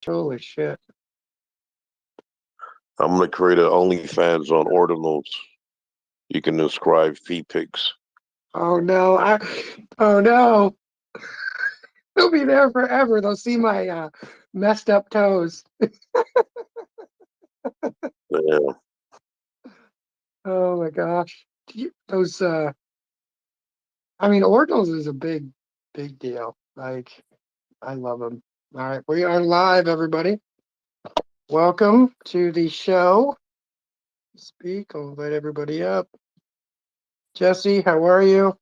Holy shit. I'm gonna create an OnlyFans on ordinals. You can describe feet pics. Oh no. Oh no. They'll be there forever. They'll see my messed up toes. Yeah. Oh my gosh. Those I mean ordinals is a big deal. Like I love them. All right, we are live, everybody. Welcome to the show. Speak. I'll invite everybody up. Jesse, how are you?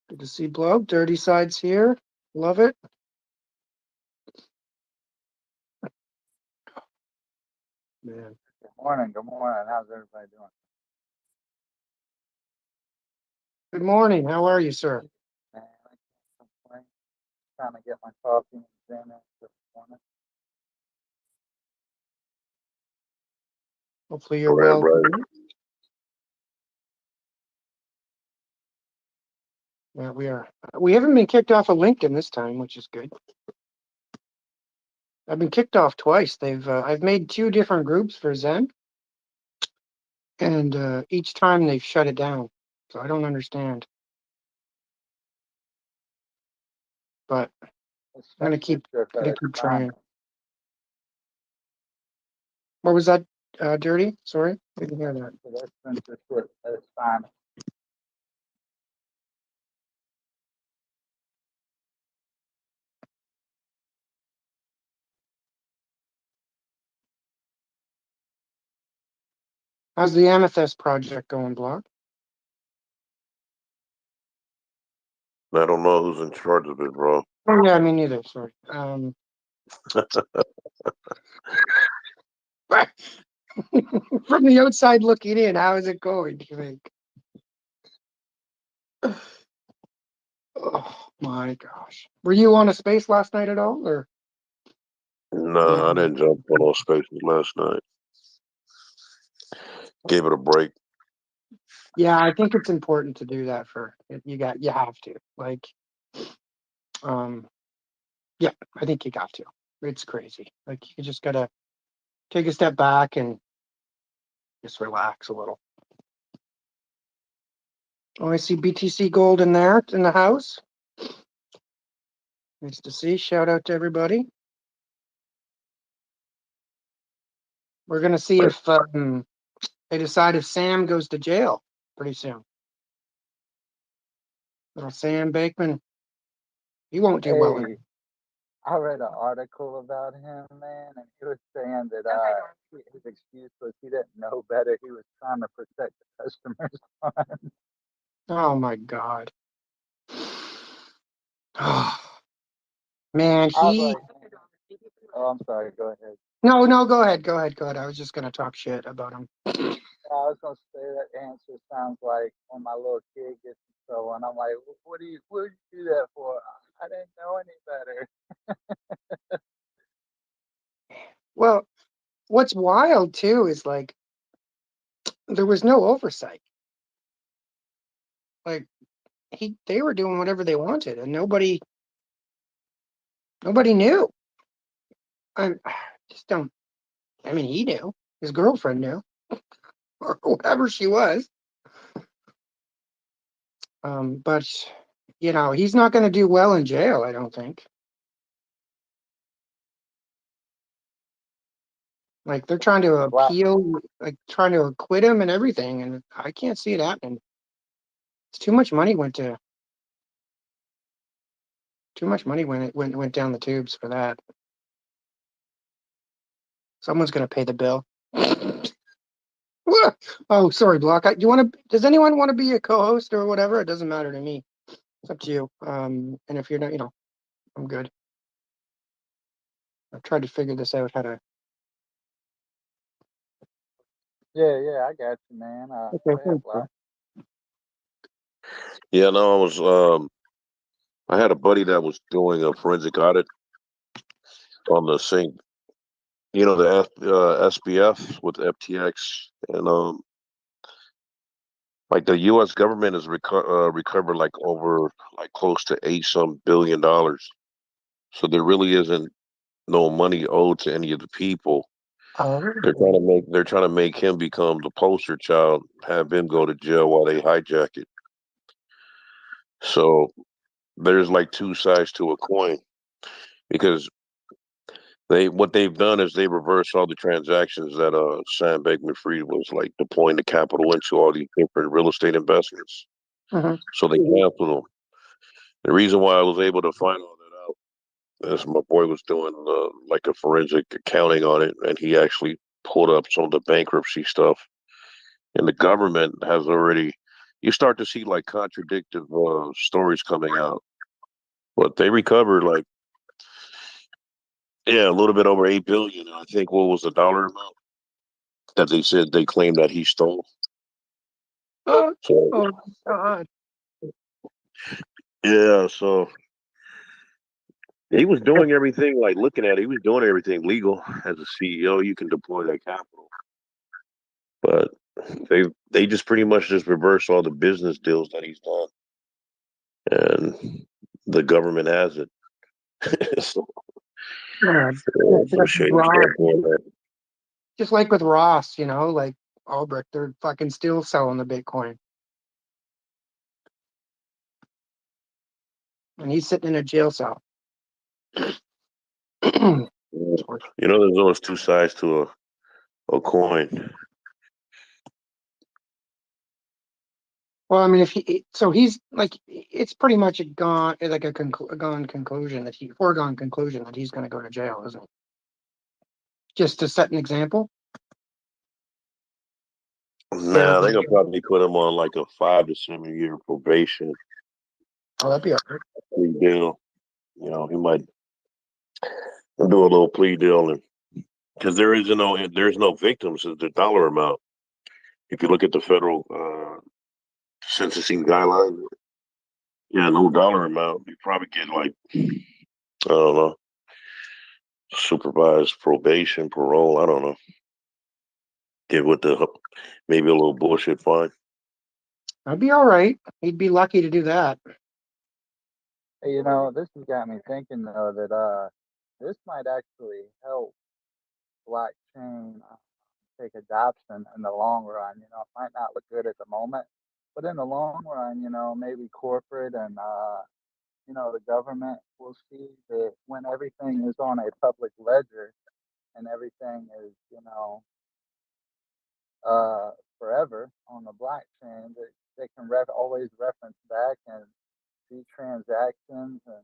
Good to see Blow. Dirty Sides here. Love it. Man. Good morning. Good morning. How's everybody doing? Good morning. How are you, sir? Man, I can't complain. Trying to get my coffee and dinner this morning. Hopefully you're Right, well. right. Yeah, we are. We haven't been kicked off of LinkedIn this time, which is good. I've been kicked off twice. I've made 2 different groups for Zen, and each time they've shut it down. So I don't understand. But I'm gonna keep trying. What was that? Dirty? Sorry, I didn't hear that. That's fine. How's the Amethyst project going, Block? I don't know who's in charge of it, bro. Oh yeah, me neither. Sorry. From the outside looking in, how is it going? Do you think? Oh my gosh. Were you on a space last night at all, or? No, I didn't jump on those spaces last night. Gave it a break. Yeah, I think it's important to do that you have to. Like, yeah, I think you got to. It's crazy. Like you just gotta take a step back and just relax a little. Oh, I see BTC Gold in there in the house. Nice to see. Shout out to everybody. We're gonna see if they decide if Sam goes to jail pretty soon. Little Sam Bakeman, he won't do well. Hey, I read an article about him, man, and he was saying that his excuse was he didn't know better. He was trying to protect the customers' funds. Oh my God. Oh man, I was like, oh, I'm sorry. Go ahead. No, go ahead. I was just gonna talk shit about him. I was gonna say that answer sounds like when my little kid gets in trouble, and I'm like, what did you do that for? I didn't know any better. Well, what's wild too is like there was no oversight. Like they were doing whatever they wanted, and nobody knew. I just don't. I mean, he knew. His girlfriend knew, or whatever she was. But he's not going to do well in jail. I don't think. Like they're trying to appeal, like trying to acquit him and everything, and I can't see it happening. It's too much money went when it went down the tubes for that. Someone's going to pay the bill. Oh, sorry, Block. Does anyone want to be a co-host or whatever? It doesn't matter to me. It's up to you. And if you're not, I'm good. I've tried to figure this out how to. Yeah, I got you, man. Okay, Yeah, no, I had a buddy that was doing a forensic audit on the sink, the SBF with FTX, and like the U.S. government has recovered like over like close to $8 some billion. So there really isn't no money owed to any of the people. Oh, They're trying to make him become the poster child, have him go to jail while they hijack it. So there's like two sides to a coin because they what they've done is they reverse all the transactions that Sam Bankman-Fried was like deploying the capital into all these different real estate investments. mhm. So they canceled them. The reason why I was able to find all that out is my boy was doing like a forensic accounting on it, and he actually pulled up some of the bankruptcy stuff. And the government has already. You start to see like contradictive stories coming out, but they recovered like yeah, a little bit over 8 billion. I think what was the dollar amount that they said they claimed that he stole. Oh, So oh my God. yeah, so he was doing everything like looking at it, he was doing everything legal as a CEO. You can deploy that capital, but they just pretty much just reverse all the business deals that he's done, and the government has it. So, Yeah, it's a shame to start doing that. just like with Ross, like Albrecht, they're fucking still selling the Bitcoin, and he's sitting in a jail cell. Well, You know, there's always two sides to a coin. I mean, so he's like, it's pretty much a gone conclusion foregone conclusion that he's going to go to jail, isn't it? Just to set an example. Yeah. Nah, they're gonna probably put him on like a 5 to 7 year probation Oh, that'd be all right. plea deal. You know, he might do a little plea deal, and because there's no victims, it's the dollar amount. If you look at the federal sentencing guidelines, yeah, no dollar amount, you probably get like I don't know, supervised probation, parole. I don't know. Get with the maybe a little bullshit fine. That'd be all right. He'd be lucky to do that. Hey, this has got me thinking though that this might actually help blockchain take adoption in the long run. It might not look good at the moment, but in the long run, maybe corporate and the government will see that when everything is on a public ledger and everything is, forever on the blockchain, that they can always reference back and see transactions, and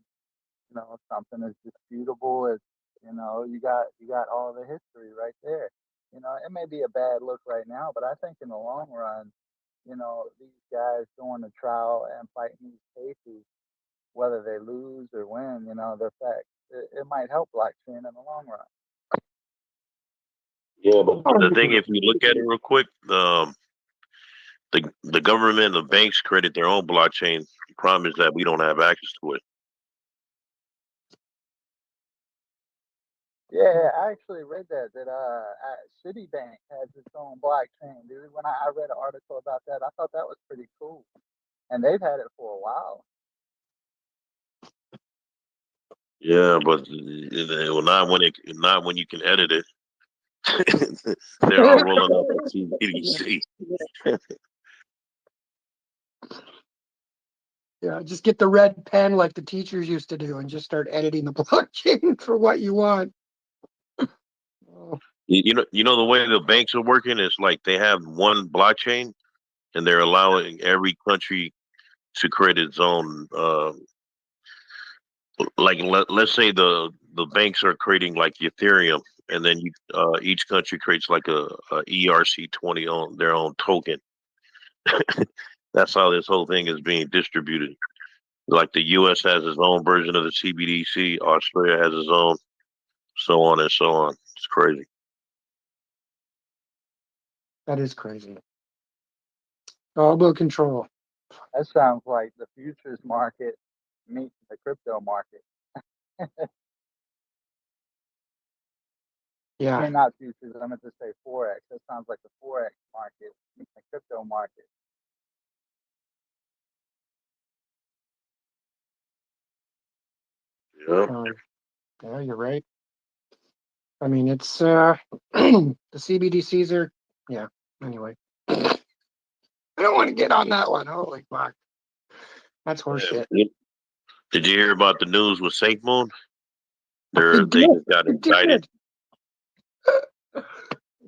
if something is disputable, it's you got all the history right there. It may be a bad look right now, but I think in the long run, these guys going to trial and fighting these cases, whether they lose or win, the fact it might help blockchain in the long run. Yeah, but the thing, if you look at it real quick, the government and the banks created their own blockchain. The problem is that we don't have access to it. Yeah, I actually read that Citibank has its own blockchain, dude. When I read an article about that, I thought that was pretty cool, and they've had it for a while. Yeah, but well, not when you can edit it. They're all rolling up at CBDC. Yeah, just get the red pen like the teachers used to do and just start editing the blockchain for what you want. Oh, You know the way the banks are working is like they have one blockchain and they're allowing every country to create its own. Like let's say the banks are creating like Ethereum, and then each country creates like a ERC20 on their own token. That's how this whole thing is being distributed. Like the U.S. has its own version of the CBDC, Australia has its own, so on and so on. It's crazy. that is crazy. All about control. That sounds like the futures market meets the crypto market. I Yeah. mean, not futures. I meant to say forex. That sounds like the forex market meets the crypto market. Yeah. Yeah, you're right. I mean, it's the CBDCs are, yeah. Anyway, I don't want to get on that one. Holy fuck, that's Yeah. horseshit. Did you hear about the news with Saint Moon? I They did, just got I indicted. did, I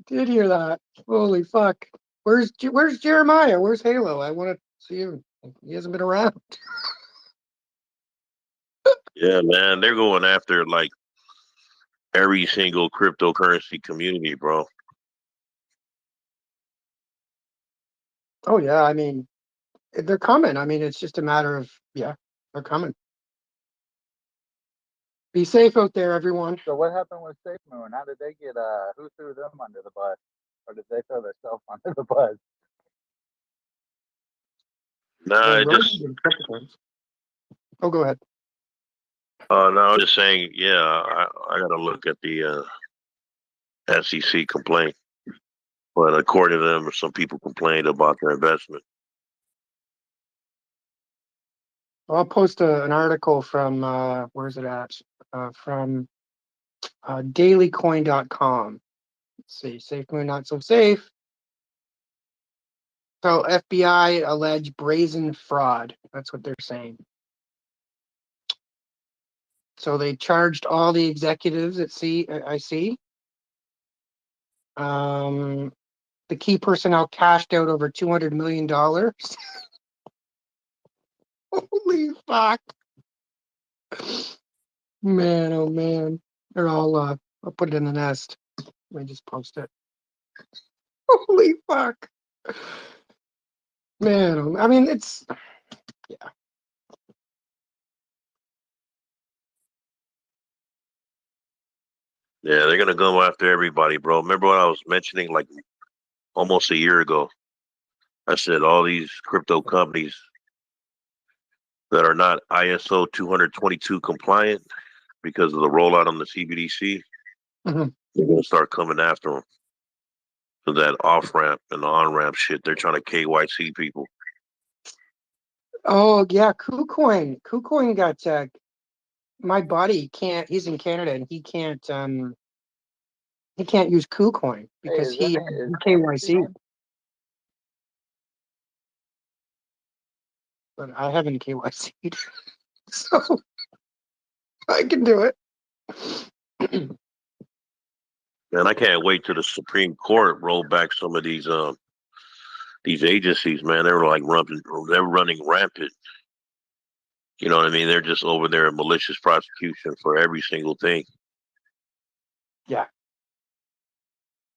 did hear that. Holy fuck, where's Jeremiah? Where's Halo? I want to see him. He hasn't been around. Yeah, man, they're going after like every single cryptocurrency community, bro. Oh yeah, I mean, they're coming. I mean, it's just a matter of, yeah, they're coming. Be safe out there, everyone. So what happened with Safe Moon? How did they get? Who threw them under the bus, or did they throw themselves under the bus? Well, Nah, it Rogan just did cryptocurrency. Oh, go ahead. no, I was just saying, yeah, I gotta look at the SEC complaint. But according to them, some people complained about their investment. I'll post an article from where's it at? From dailycoin.com. Let's see, safe moon, not so safe. So FBI alleged brazen fraud. That's what they're saying. So they charged all the executives at IC. The key personnel cashed out over $200 million. Holy fuck. Man, oh man. They're all I'll put it in the nest. Let me just post it. Holy fuck. Man, I mean it's yeah. Yeah, they're gonna go after everybody, bro. Remember what I was mentioning like almost a year ago? I said all these crypto companies that are not ISO 222 compliant because of the rollout on the CBDC, Mhm. they're gonna start coming after them. So that off ramp and on ramp shit, they're trying to KYC people. Oh yeah, KuCoin. KuCoin got my buddy can't he's in Canada and he can't use KuCoin Hey, because is that he is KYC, speaking? but I haven't KYC'd. So I can do it. Man, I can't wait till the Supreme Court roll back some of these agencies, man. They're running rampant. You know what I mean? They're just over there in malicious prosecution for every single thing. Yeah.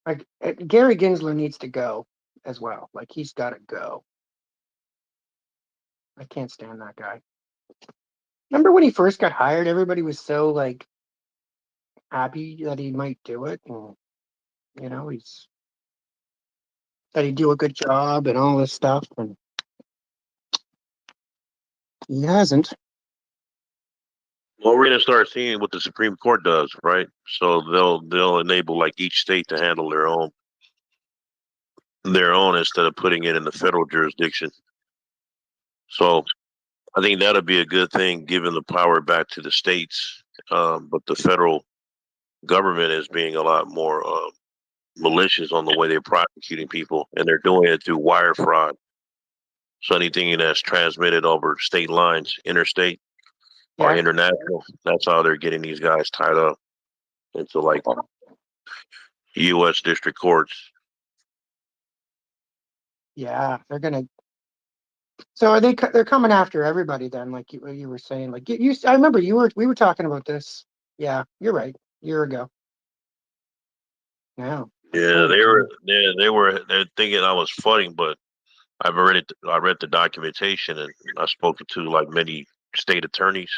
Like Gary Gensler needs to go as well. Like he's got to go. I can't stand that guy. Remember when he first got hired? Everybody was so like happy that he might do it, and he's that he'd do a good job and all this stuff, and he hasn't. Well, we're gonna start seeing what the Supreme Court does, right? So they'll enable like each state to handle their own instead of putting it in the federal jurisdiction. So I think that'll be a good thing, giving the power back to the states. But the federal government is being a lot more malicious on the way they're prosecuting people, and they're doing it through wire fraud. So anything that's transmitted over state lines, interstate or Yeah, international, that's how they're getting these guys tied up into like U.S. district courts. yeah, they're gonna. So are they? They're coming after everybody then, like you were saying. Like you, I remember we were talking about this. Yeah, you're right. A year ago. Yeah. Yeah, Holy cow. they're thinking I was funny, but I read the documentation, and I spoke to like many state attorneys,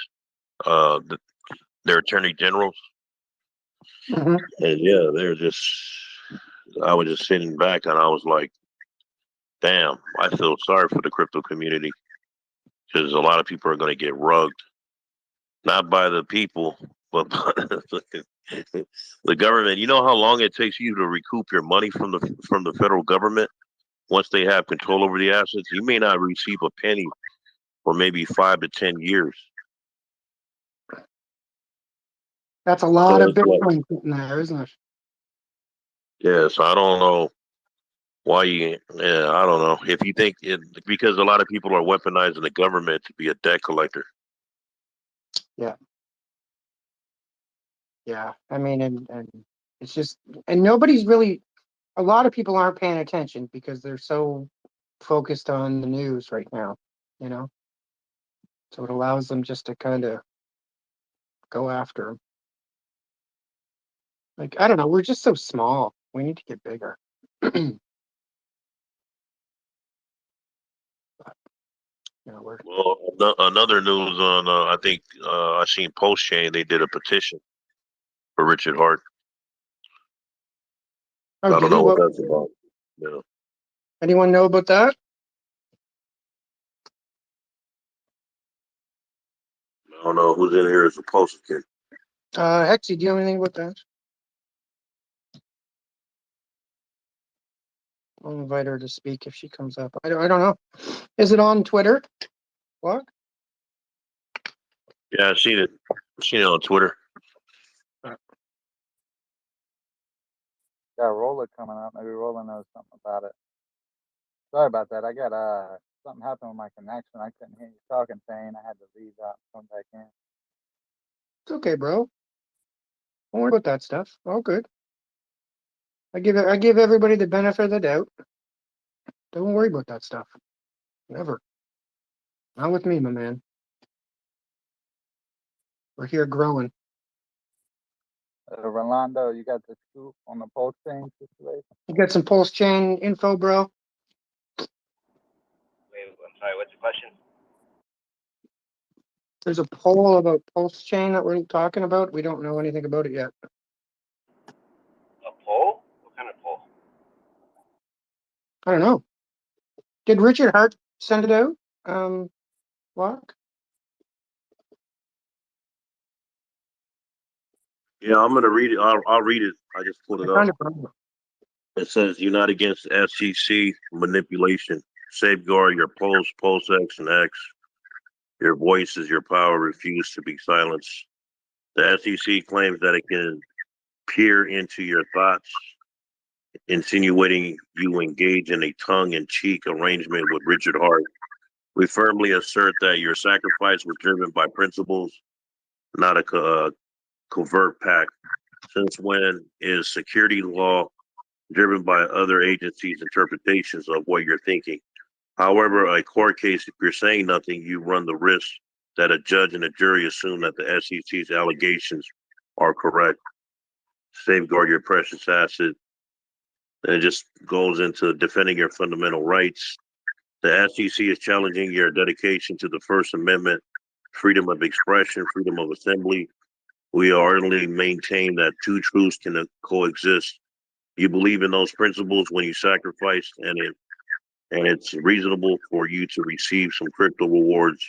uh, the, their attorney generals, Hmm. and yeah, they're just. I was just sitting back, and I was like, "Damn, I feel sorry for the crypto community because a lot of people are going to get rugged, not by the people, but by the government. You know how long it takes you to recoup your money from the federal government once they have control over the assets. You may not receive a penny for maybe 5 to 10 years. That's a lot So of it's like, Bitcoin sitting there, isn't it? yeah. So I don't know why you. Yeah, I don't know if you think it because a lot of people are weaponizing the government to be a debt collector. Yeah. Yeah. I mean, and it's just, and nobody's really, a lot of people aren't paying attention because they're so focused on the news right now, you know? So it allows them just to kind of go after them. Like, I don't know, we're just so small. We need to get bigger. You know, we're Well, another news on I think I seen Post Chain they did a petition for Richard Hart. oh, I did don't he? know what What? that's about. Yeah. Anyone know about that? I don't know who's in here as a Post kid. Hexy, do you know anything about that? I'll invite her to speak if she comes up. I don't know. Is it on Twitter? What? Yeah, I seen it. Seen it on Twitter. Got Roller coming up. Maybe Roller knows something about it. Sorry about that. I got something happened with my connection. I couldn't hear you talking, Thane. I had to leave out and come back in. It's okay, bro. Don't worry about that stuff. All good. I give everybody the benefit of the doubt. Don't worry about that stuff. Never. Not with me, my man. We're here growing. Rolando, you got the scoop on the Pulse Chain situation? You got some pulse chain info, bro? Wait, I'm sorry. What's the question? There's a poll about pulse chain that we're talking about. We don't know anything about it yet. A poll? What kind of poll? I don't know. Did Richard Hart send it out? Walk? Yeah, I'm gonna read it. I'll read it. I just pulled I it up. kind of remember. It says unite against SEC manipulation. Safeguard your post X and X. Your voice is your power. Refuse to be silenced. The SEC claims that it can peer into your thoughts, insinuating you engage in a tongue-in-cheek arrangement with Richard Hart. We firmly assert that your sacrifice was driven by principles, not a covert pact. Since when is security law driven by other agencies' interpretations of what you're thinking? However, a court case, if you're saying nothing, you run the risk that a judge and a jury assume that the SEC's allegations are correct. Safeguard your precious asset. And it just goes into defending your fundamental rights. The SEC is challenging your dedication to the First Amendment, freedom of expression, freedom of assembly. We ardently maintain that two truths can coexist. You believe in those principles when you sacrifice, and it's reasonable for you to receive some crypto rewards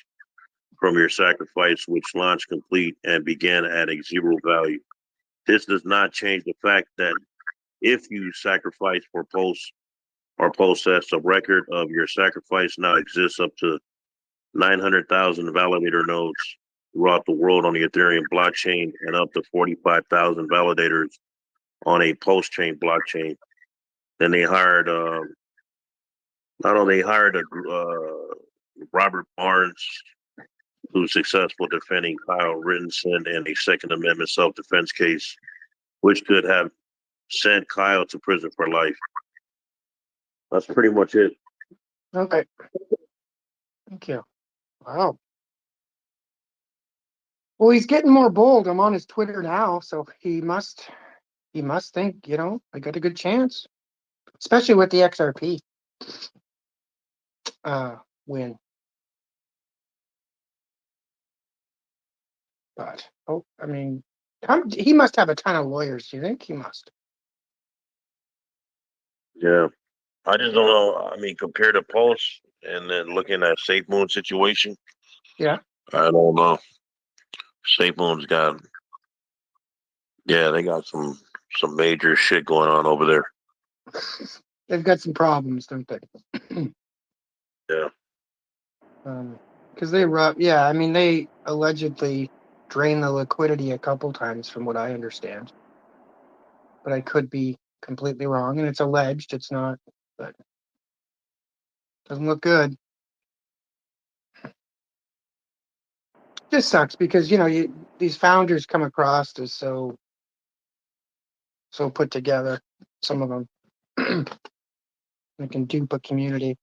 from your sacrifice, which launched complete and began at a zero value. This does not change the fact that if you sacrifice for posts or possess a record of your sacrifice now exists up to 900,000 validator nodes throughout the world on the Ethereum blockchain and up to 45,000 validators on a post-chain blockchain. Then they hired, not only hired a Robert Barnes, who's successful defending Kyle Rittenson in a Second Amendment self-defense case, which could have sent Kyle to prison for life. That's pretty much it. Okay. Thank you. Wow. Well, he's getting more bold. I'm on his Twitter now, so he must think, I got a good chance, especially with the XRP win. But I mean, he must have a ton of lawyers. Do you think he must? Yeah. I just don't know. I mean, compared to Pulse and then looking at Safe Moon situation, Yeah. I don't know. Safe Moon's got, yeah, they got some major shit going on over there. They've got some problems, don't they? Yeah. Because they rob. Yeah, I mean, they allegedly drained the liquidity a couple times, from what I understand. But I could be completely wrong, and it's alleged. It's not, but doesn't look good. Just sucks because these founders come across as so put together. Some of them they can dupe a community.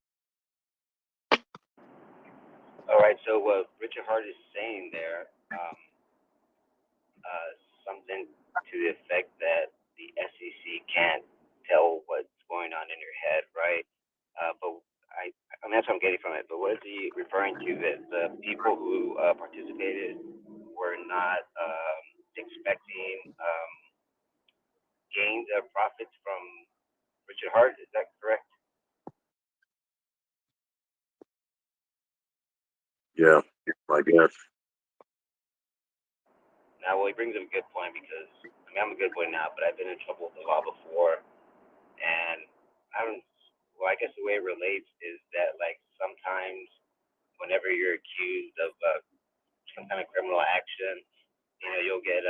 All right. So what Richard Hart is saying there, something to the effect that the SEC can't tell what's going on in your head, right? But I mean that's what I'm getting from it. But what is he referring to? That the people who participated were not expecting gains or profits from Richard Hart. Is that correct? Yeah, I guess. Now, well, he brings up a good point because I mean I'm a good boy now, but I've been in trouble with the law before, and I don't. Well, I guess the way it relates is that like sometimes whenever you're accused of some kind of criminal action, you'll get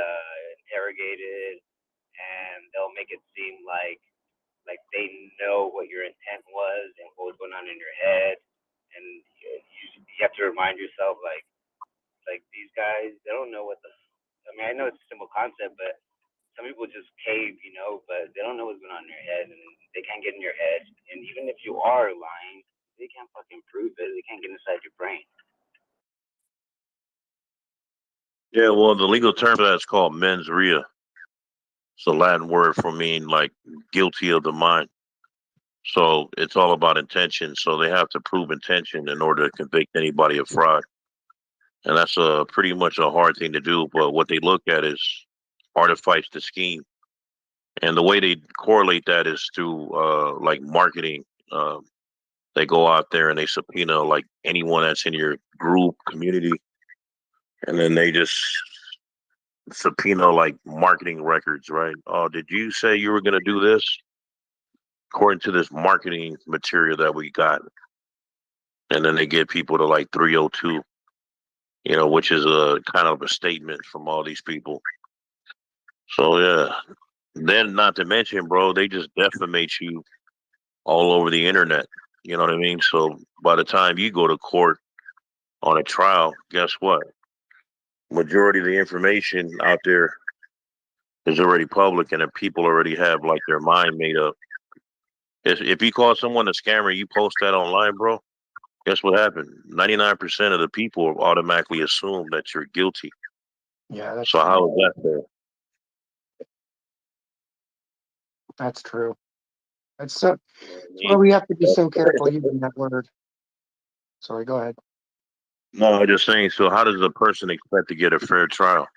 interrogated, and they'll make it seem like they know what your intent was and what was going on in your head, and you have to remind yourself like these guys, they don't know what the. I mean, I know it's a simple concept, but some people just cave, but they don't know what's going on in their head, and they can't get in your head. And even if you are lying, they can't fucking prove it. They can't get inside your brain. Yeah, well, the legal term for that is called mens rea. It's a Latin word for mean like guilty of the mind. So it's all about intention. So they have to prove intention in order to convict anybody of fraud. And that's pretty much a hard thing to do. But what they look at is artifice the scheme. And the way they correlate that is through like marketing. They go out there and they subpoena like anyone that's in your group community, and then they just subpoena like marketing records, right? Oh, did you say you were going to do this according to this marketing material that we got? And then they get people to like 302, which is a kind of a statement from all these people. So yeah, then not to mention, bro, they just defamate you all over the internet. You know what I mean? So by the time you go to court on a trial, guess what? Majority of the information out there is already public, and if people already have like their mind made up. If you call someone a scammer, you post that online, bro. Guess what happened? 99% of the people automatically assume that you're guilty. Yeah, that's So true. how is that fair? That's true. That's so. Well, we have to be so careful using that word. Sorry, go ahead. No, I'm just saying. So how does a person expect to get a fair trial?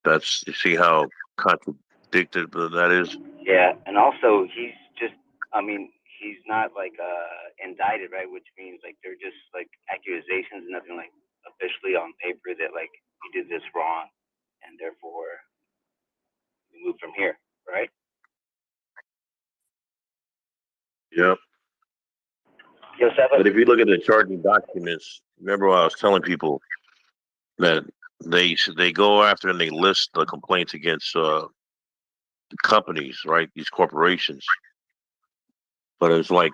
That's you see how contradicted that is. Yeah, and also he's just. I mean, he's not like indicted, right? Which means like they're just like accusations, nothing like officially on paper that like you did this wrong, and therefore we move from here, right? Yep. Yo, But Seba. if you look at the charging documents, remember what I was telling people that they go after and they list the complaints against companies, right? These corporations. But it's like,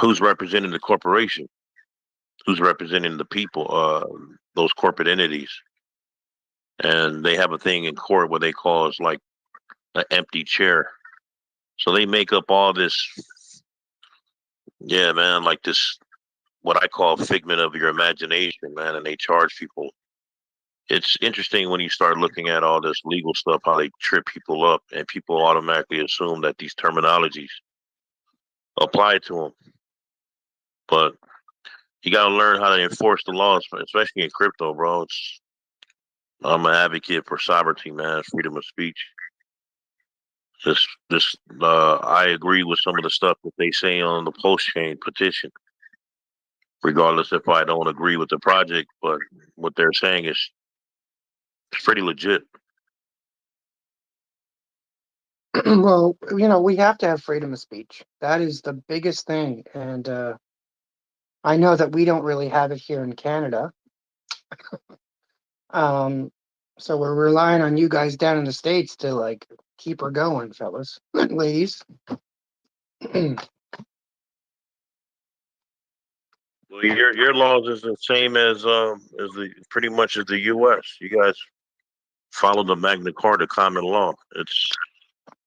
who's representing the corporation? Who's representing the people? Those corporate entities, and they have a thing in court where they call it like an empty chair. So they make up all this, yeah, man, like this what I call figment of your imagination, man, and they charge people. It's interesting when you start looking at all this legal stuff, how they trip people up, and people automatically assume that these terminologies apply to them. But you got to learn how to enforce the laws, especially in crypto, bro. I'm an advocate for sovereignty, man, freedom of speech. I agree with some of the stuff that they say on the post chain petition, regardless if I don't agree with the project. But what they're saying is pretty legit. Well, we have to have freedom of speech. That is the biggest thing, and I know that we don't really have it here in Canada. So we're relying on you guys down in the States to like keep her going, fellas, ladies. Well, your laws is the same as the pretty much as the U.S. You guys follow the Magna Carta common law. It's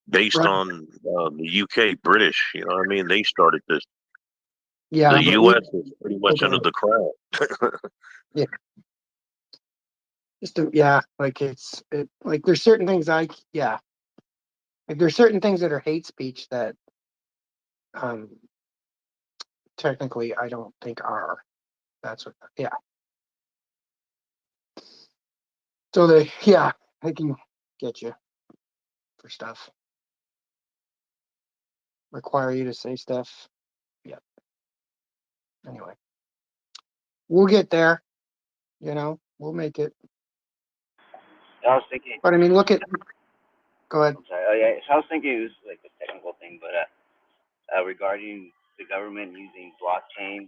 based Right. on the UK, British. You know what I mean? They started this. Yeah, The but we U.S. is pretty much under the crown. yeah, yeah, like like there's certain things like there's certain things that are hate speech that um technically I don't think are. That's what yeah. So they can get you for stuff. Require you to say stuff. Yeah. Anyway, we'll get there. We'll make it. I was thinking. But I mean, look at. Go ahead. I'm sorry. Oh yeah. So I was thinking it was like a technical thing, but regarding the government using blockchain,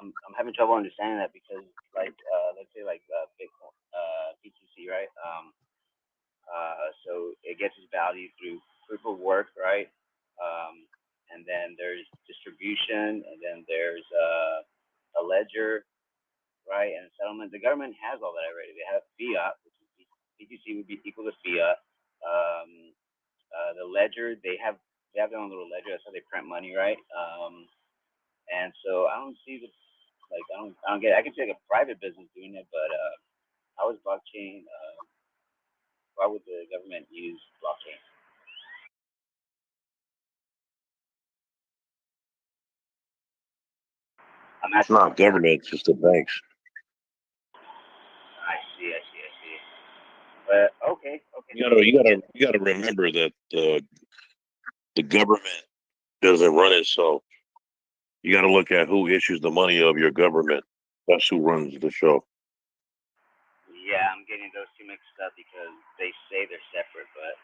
I'm having trouble understanding that because like let's say like Bitcoin, BTC, right? So it gets its value through proof of work, right? And then there's distribution, and then there's a ledger, right? And settlement. The government has all that already. They have fiat, which is BTC would be equal to fiat. Um, the ledger, they have their own little ledger. That's how they print money, right? And so I don't see the like I don't get it. I can see like a private business doing it, but how is blockchain? Why would the government use blockchain? I'm It's asking. not government; it's just the banks. I see. I see. I see. But okay. Okay. You gotta remember that the government doesn't run itself. You got to look at who issues the money of your government. That's who runs the show. Yeah, I'm getting those two mixed up because they say they're separate, but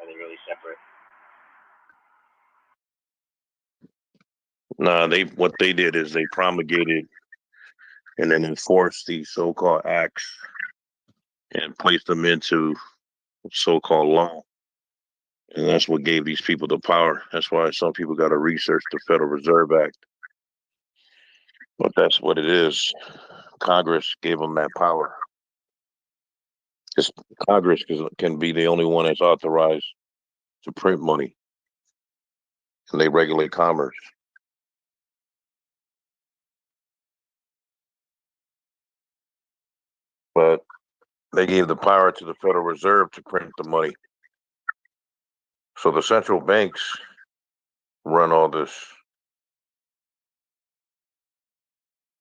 are they really separate? Nah, what they did is they promulgated and then enforced these so-called acts and placed them into so-called law. And that's what gave these people the power. That's why some people got to research the Federal Reserve Act. But that's what it is. Congress gave them that power. Because Congress can be the only one that's authorized to print money, and they regulate commerce. But they gave the power to the Federal Reserve to print the money. So the central banks run all this.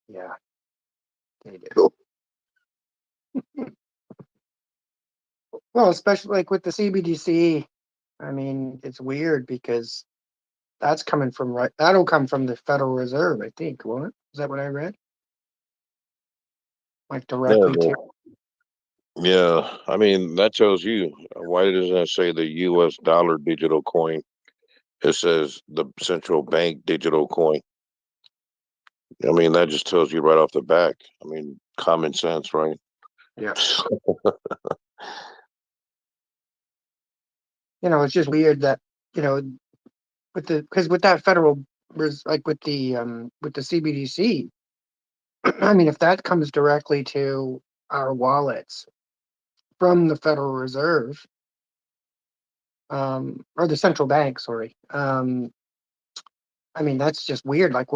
Yeah, they do. Well, especially like with the CBDC. I mean, it's weird because that's coming from right. That'll come from the Federal Reserve, I think, won't it? Is that what I read? Like Yeah, directly to. yeah. I mean, that tells you why doesn't it say the U.S. dollar digital coin? It says the central bank digital coin. I mean, that just tells you right off the back. I mean, common sense, right? Yeah. It's just weird that you know because with that federal like with the CBDC. I mean, if that comes directly to our wallets from the Federal Reserve, or the central bank, sorry. I mean, that's just weird. Like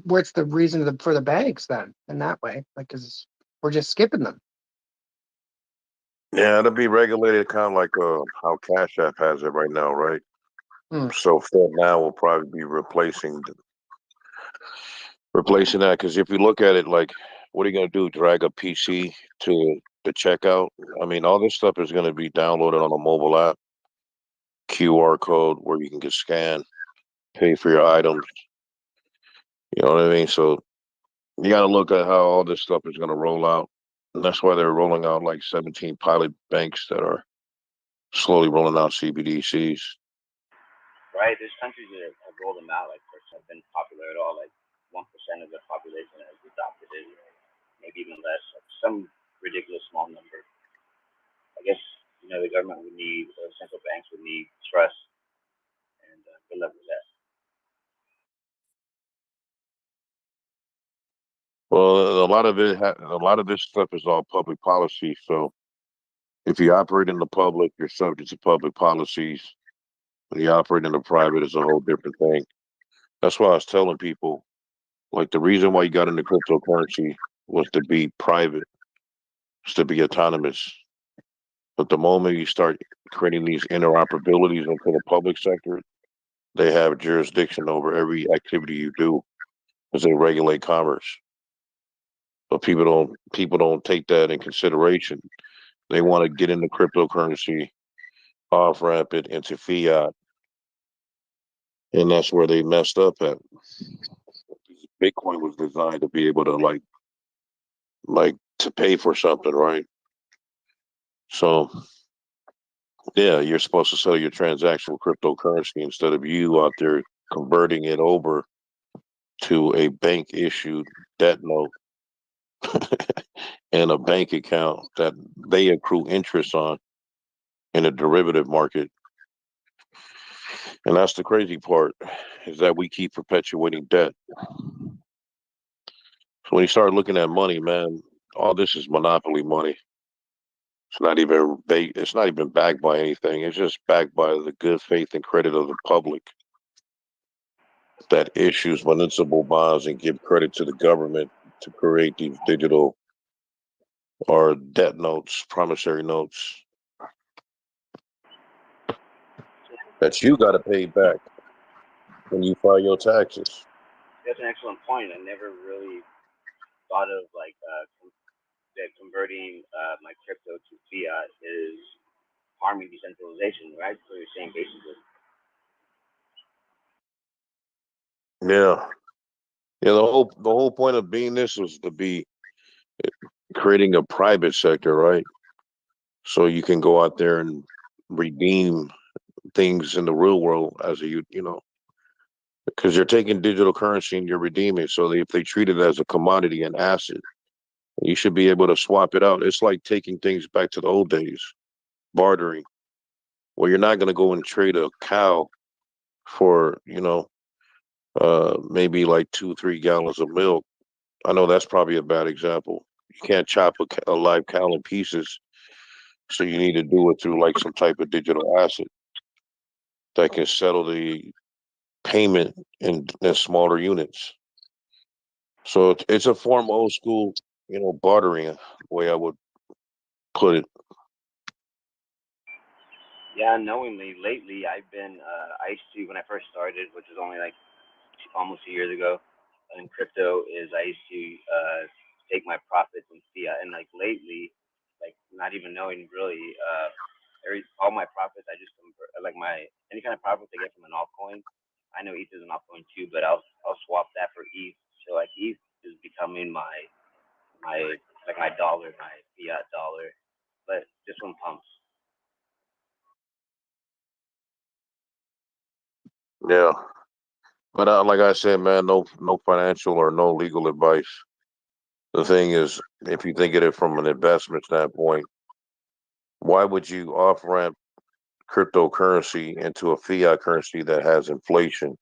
what's the reason for the banks then in that way? Like, because we're just skipping them. Yeah, it'll be regulated kind of like how Cash App has it right now, right? Hmm. So Fed now will probably be replacing that because if you look at it, like, what are you going to do? Drag a PC to the checkout? I mean, all this stuff is going to be downloaded on a mobile app, QR code where you can get scanned, pay for your items. You know what I mean? So you got to look at how all this stuff is going to roll out. And that's why they're rolling out like 17 pilot banks that are slowly rolling out CBDCs. Right? There's countries that have rolled them out, like, have been popular at all. Like 1% of the population has adopted it, maybe even less, like some ridiculous small number. I guess the government would need, or central banks would need trust, and good luck with that. Well, a lot of this stuff is all public policy. So if you operate in the public, you're subject to public policies. When you operate in the private, is a whole different thing. That's why I was telling people, like the reason why you got into cryptocurrency was to be private, was to be autonomous. But the moment you start creating these interoperabilities into the public sector, they have jurisdiction over every activity you do because they regulate commerce. But people don't take that in consideration. They want to get into cryptocurrency, off ramp it into fiat, and that's where they messed up at. Bitcoin was designed to be able to like to pay for something, right? So yeah, you're supposed to sell your transaction with cryptocurrency instead of you out there converting it over to a bank issued debt note and a bank account that they accrue interest on in a derivative market. And that's the crazy part is that we keep perpetuating debt. So when you start looking at money, man, all this is monopoly money. It's not even backed by anything. It's just backed by the good faith and credit of the public that issues municipal bonds and give credit to the government to create these digital or debt notes, promissory notes that you got to pay back when you file your taxes. That's an excellent point. I never really thought of like that converting my crypto to fiat is harming decentralization, right? So you're saying basically. Yeah. Yeah, the whole point of being this was to be creating a private sector, right? So you can go out there and redeem things in the real world as because you're taking digital currency and you're redeeming. So if they treat it as a commodity, an asset, you should be able to swap it out. It's like taking things back to the old days, bartering, where you're not going to go and trade a cow for, maybe like 2, 3 gallons of milk. I know that's probably a bad example. You can't chop a live cow in pieces. So you need to do it through like some type of digital asset that can settle the payment in smaller units. So it's a form of old school, bartering, the way I would put it. Yeah, knowingly, lately I used to, when I first started, which was only like almost 2 years ago, in crypto, is I used to take my profits in fiat, and like lately, like not even knowing really, all my profits I just convert, like my any kind of profits I get from an altcoin. I know ETH is an altcoin too, but I'll swap that for ETH. So like ETH is becoming my like my dollar, my fiat dollar, but just from pumps. Yeah. But like I said, man, no financial or no legal advice. The thing is, if you think of it from an investment standpoint, why would you off ramp cryptocurrency into a fiat currency that has inflation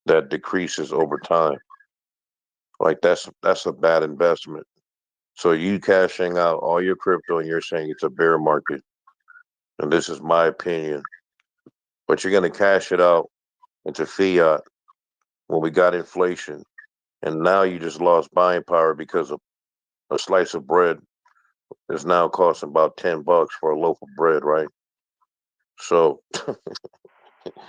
that decreases over time? Like that's a bad investment. So you cashing out all your crypto and you're saying it's a bear market, and this is my opinion, but you're going to cash it out into fiat when we got inflation, and now you just lost buying power because of a slice of bread is now costing about $10 for a loaf of bread, right? So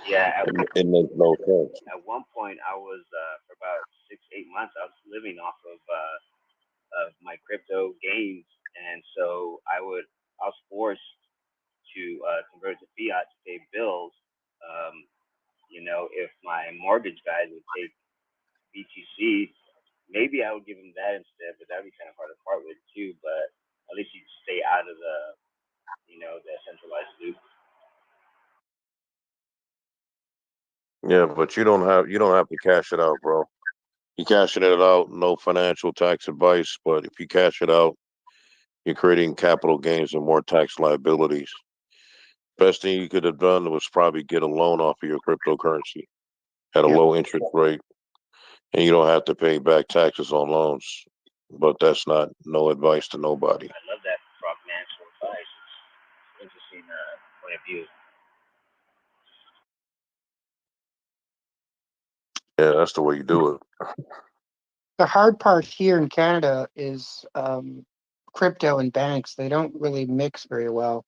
Yeah, it makes no sense. at one point I was for about 6 8 months I was living off of my crypto gains, and so I was forced to convert to fiat to pay bills. Um, if my mortgage guys would take BTC, maybe I would give them that instead, but that'd be kind of hard to part with too. But at least you stay out of the centralized loop. Yeah, but you don't have to cash it out, bro. You cashing it out, no financial tax advice, but if you cash it out, you're creating capital gains and more tax liabilities. Best thing you could have done was probably get a loan off of your cryptocurrency at a Yeah. low interest rate, and you don't have to pay back taxes on loans. But that's not no advice to nobody. I love that financial advice. It's interesting point of view. Yeah, that's the way you do it. The hard part here in Canada is crypto and banks. They don't really mix very well.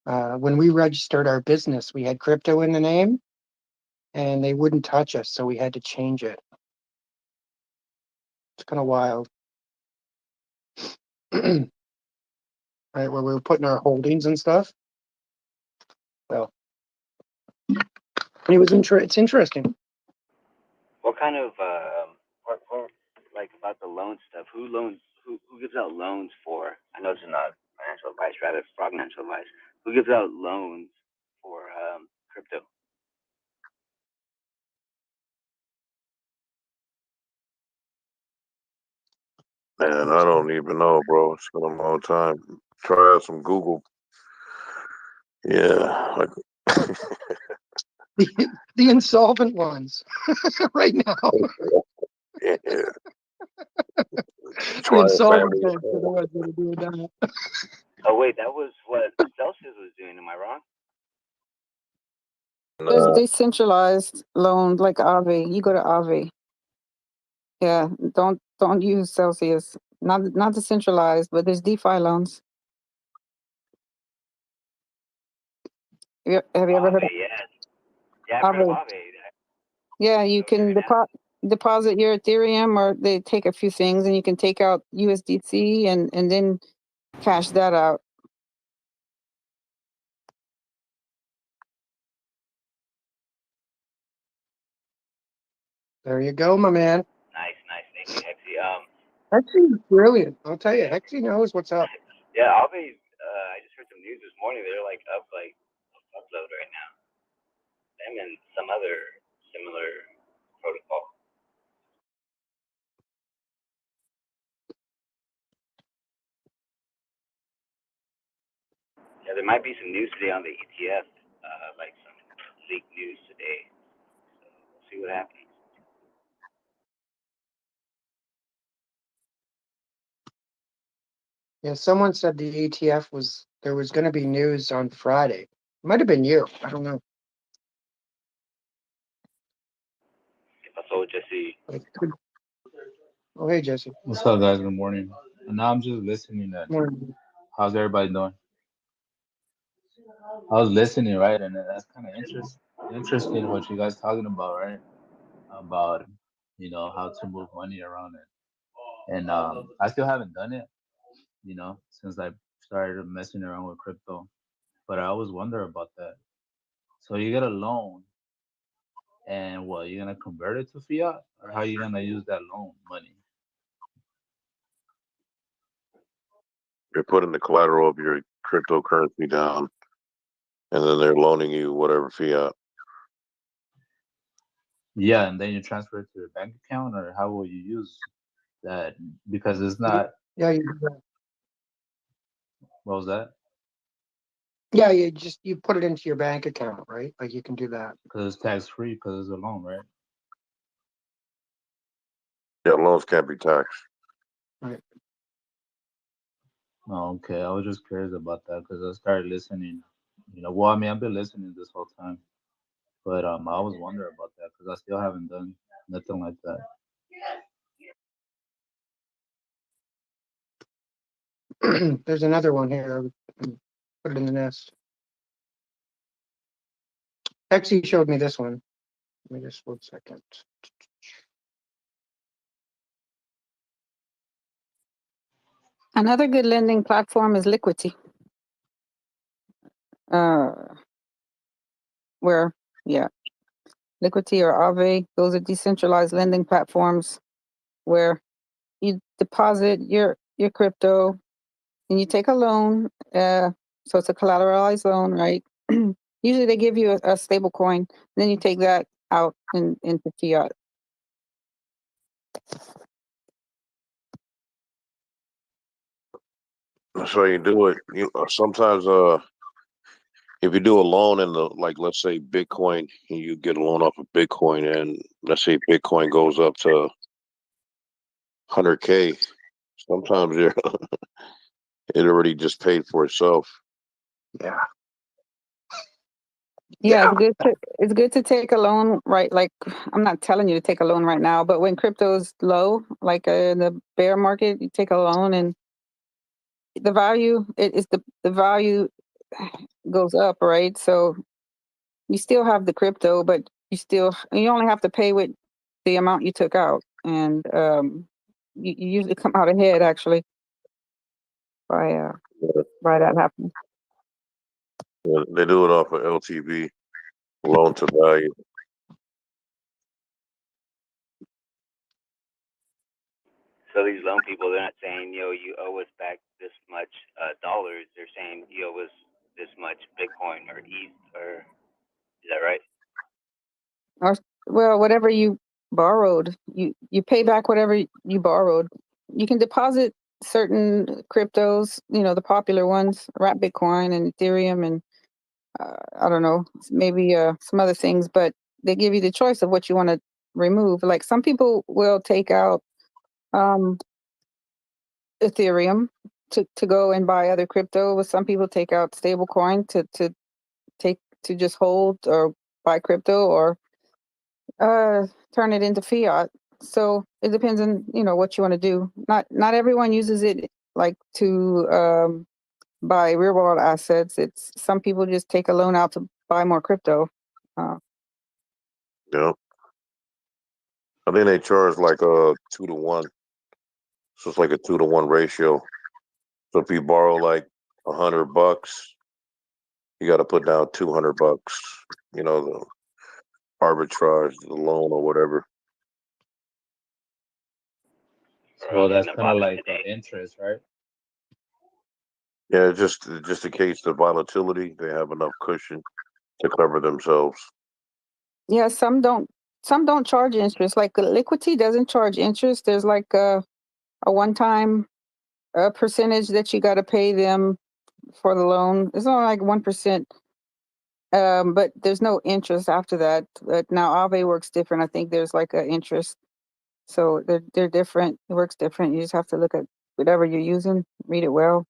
When we registered our business, we had crypto in the name, and they wouldn't touch us, so we had to change it. It's kind of wild. Right, where we were putting our holdings and stuff. Well, it's interesting. What kind of or like about the loan stuff? Who gives out loans for? I know it's not financial advice, rather financial advice. Who gives out loans for crypto? Man, I don't even know, bro. It's been a long time. Try out some Google. Yeah, like The insolvent ones right now. yeah, The try a insolvent family. folks are the ones that are doing that. Oh wait, that was what Celsius was doing. Am I wrong? There's Nah, decentralized loans like Aave. You go to Aave. Yeah, don't use Celsius. Not decentralized, but there's DeFi loans. Have you ever heard of Aave, yeah, yeah, I've heard of Aave? Aave. Yeah, you can deposit your Ethereum, or they take a few things, and you can take out USDC and then cash that out. There you go, my man. Nice, nice. Thank you, Hexy. Hexy's brilliant. I'll tell you, Hexy knows what's up. Yeah, Aave. I just heard some news this morning. They're like up like upload right now. Them and some other similar protocol. Yeah, there might be some news today on the ETF, like some leaked news today. So we'll see what happens. Yeah, someone said the ETF there was going to be news on Friday. It might have been you. I don't know. If I told Jesse, Oh, hey, Jesse. What's up, guys? Good morning. And now I'm just listening. Morning. How's everybody doing? I was listening, right, and that's kind of interesting what you guys talking about, right? About how to move money around it, and I still haven't done it, since I started messing around with crypto. But I always wonder about that. So you get a loan, and what, you gonna convert it to fiat, or how you gonna use that loan money? you're putting the collateral of your cryptocurrency down, and then they're loaning you whatever fiat. Yeah, and then you transfer it to your bank account, or how will you use that? Because it's not. Yeah, What was that? yeah, you put it into your bank account, right? Like you can do that. Because it's tax free, because it's a loan, right? Yeah, loans can't be taxed. Right. Oh, okay. I was just curious about that because I started listening. Well, I mean, I've been listening this whole time, but I was wondering about that because I still haven't done nothing like that. There's another one here. Put it in the nest. Hexy showed me this one. Let me just 1 second. Another good lending platform is Liquidity. Where, yeah, Liquidity or Aave, those are decentralized lending platforms where you deposit your crypto and you take a loan. So it's a collateralized loan, right? Usually they give you a stable coin, then you take that out into fiat. That's how you do it. Sometimes if you do a loan in the like let's say Bitcoin, you get a loan off of Bitcoin, and let's say Bitcoin goes up to 100K. Sometimes it already just paid for itself. Yeah. Yeah, Yeah. it's good to take a loan, right? Like I'm not telling you to take a loan right now, but when crypto's low, like in the bear market, you take a loan and the value the value goes up, right? So you still have the crypto, but you only have to pay with the amount you took out, and you usually come out ahead actually by by that happening. They do it off of LTV, loan to value. So these loan people, they're not saying, you owe us back this much dollars. They're saying you owe us this much Bitcoin or ETH, or is that right? Or well, whatever you borrowed, you pay back whatever you borrowed. You can deposit certain cryptos, the popular ones, wrap Bitcoin and Ethereum, and I don't know, maybe some other things, but they give you the choice of what you want to remove. Like some people will take out um, Ethereum to go and buy other crypto, but some people take out stablecoin to just hold or buy crypto or turn it into fiat. So it depends on what you want to do. Not everyone uses it like to buy real world assets. It's some people just take a loan out to buy more crypto. Uh, Yeah, I think they charge like a 2 to 1, so it's like a 2 to 1 ratio. So if you borrow like $100, you got to put down $200. The arbitrage, the loan or whatever. Or So else you that's end up kind of robbing like the day. interest, right? Yeah, just in case the volatility, they have enough cushion to cover themselves. yeah, some don't charge interest. Like Liquidity doesn't charge interest. There's like a one time percentage that you got to pay them for the loan. It's only like 1%. But there's no interest after that. But now Aave works different. I think there's like an interest. So they're different. It works different. You just have to look at whatever you're using, read it well.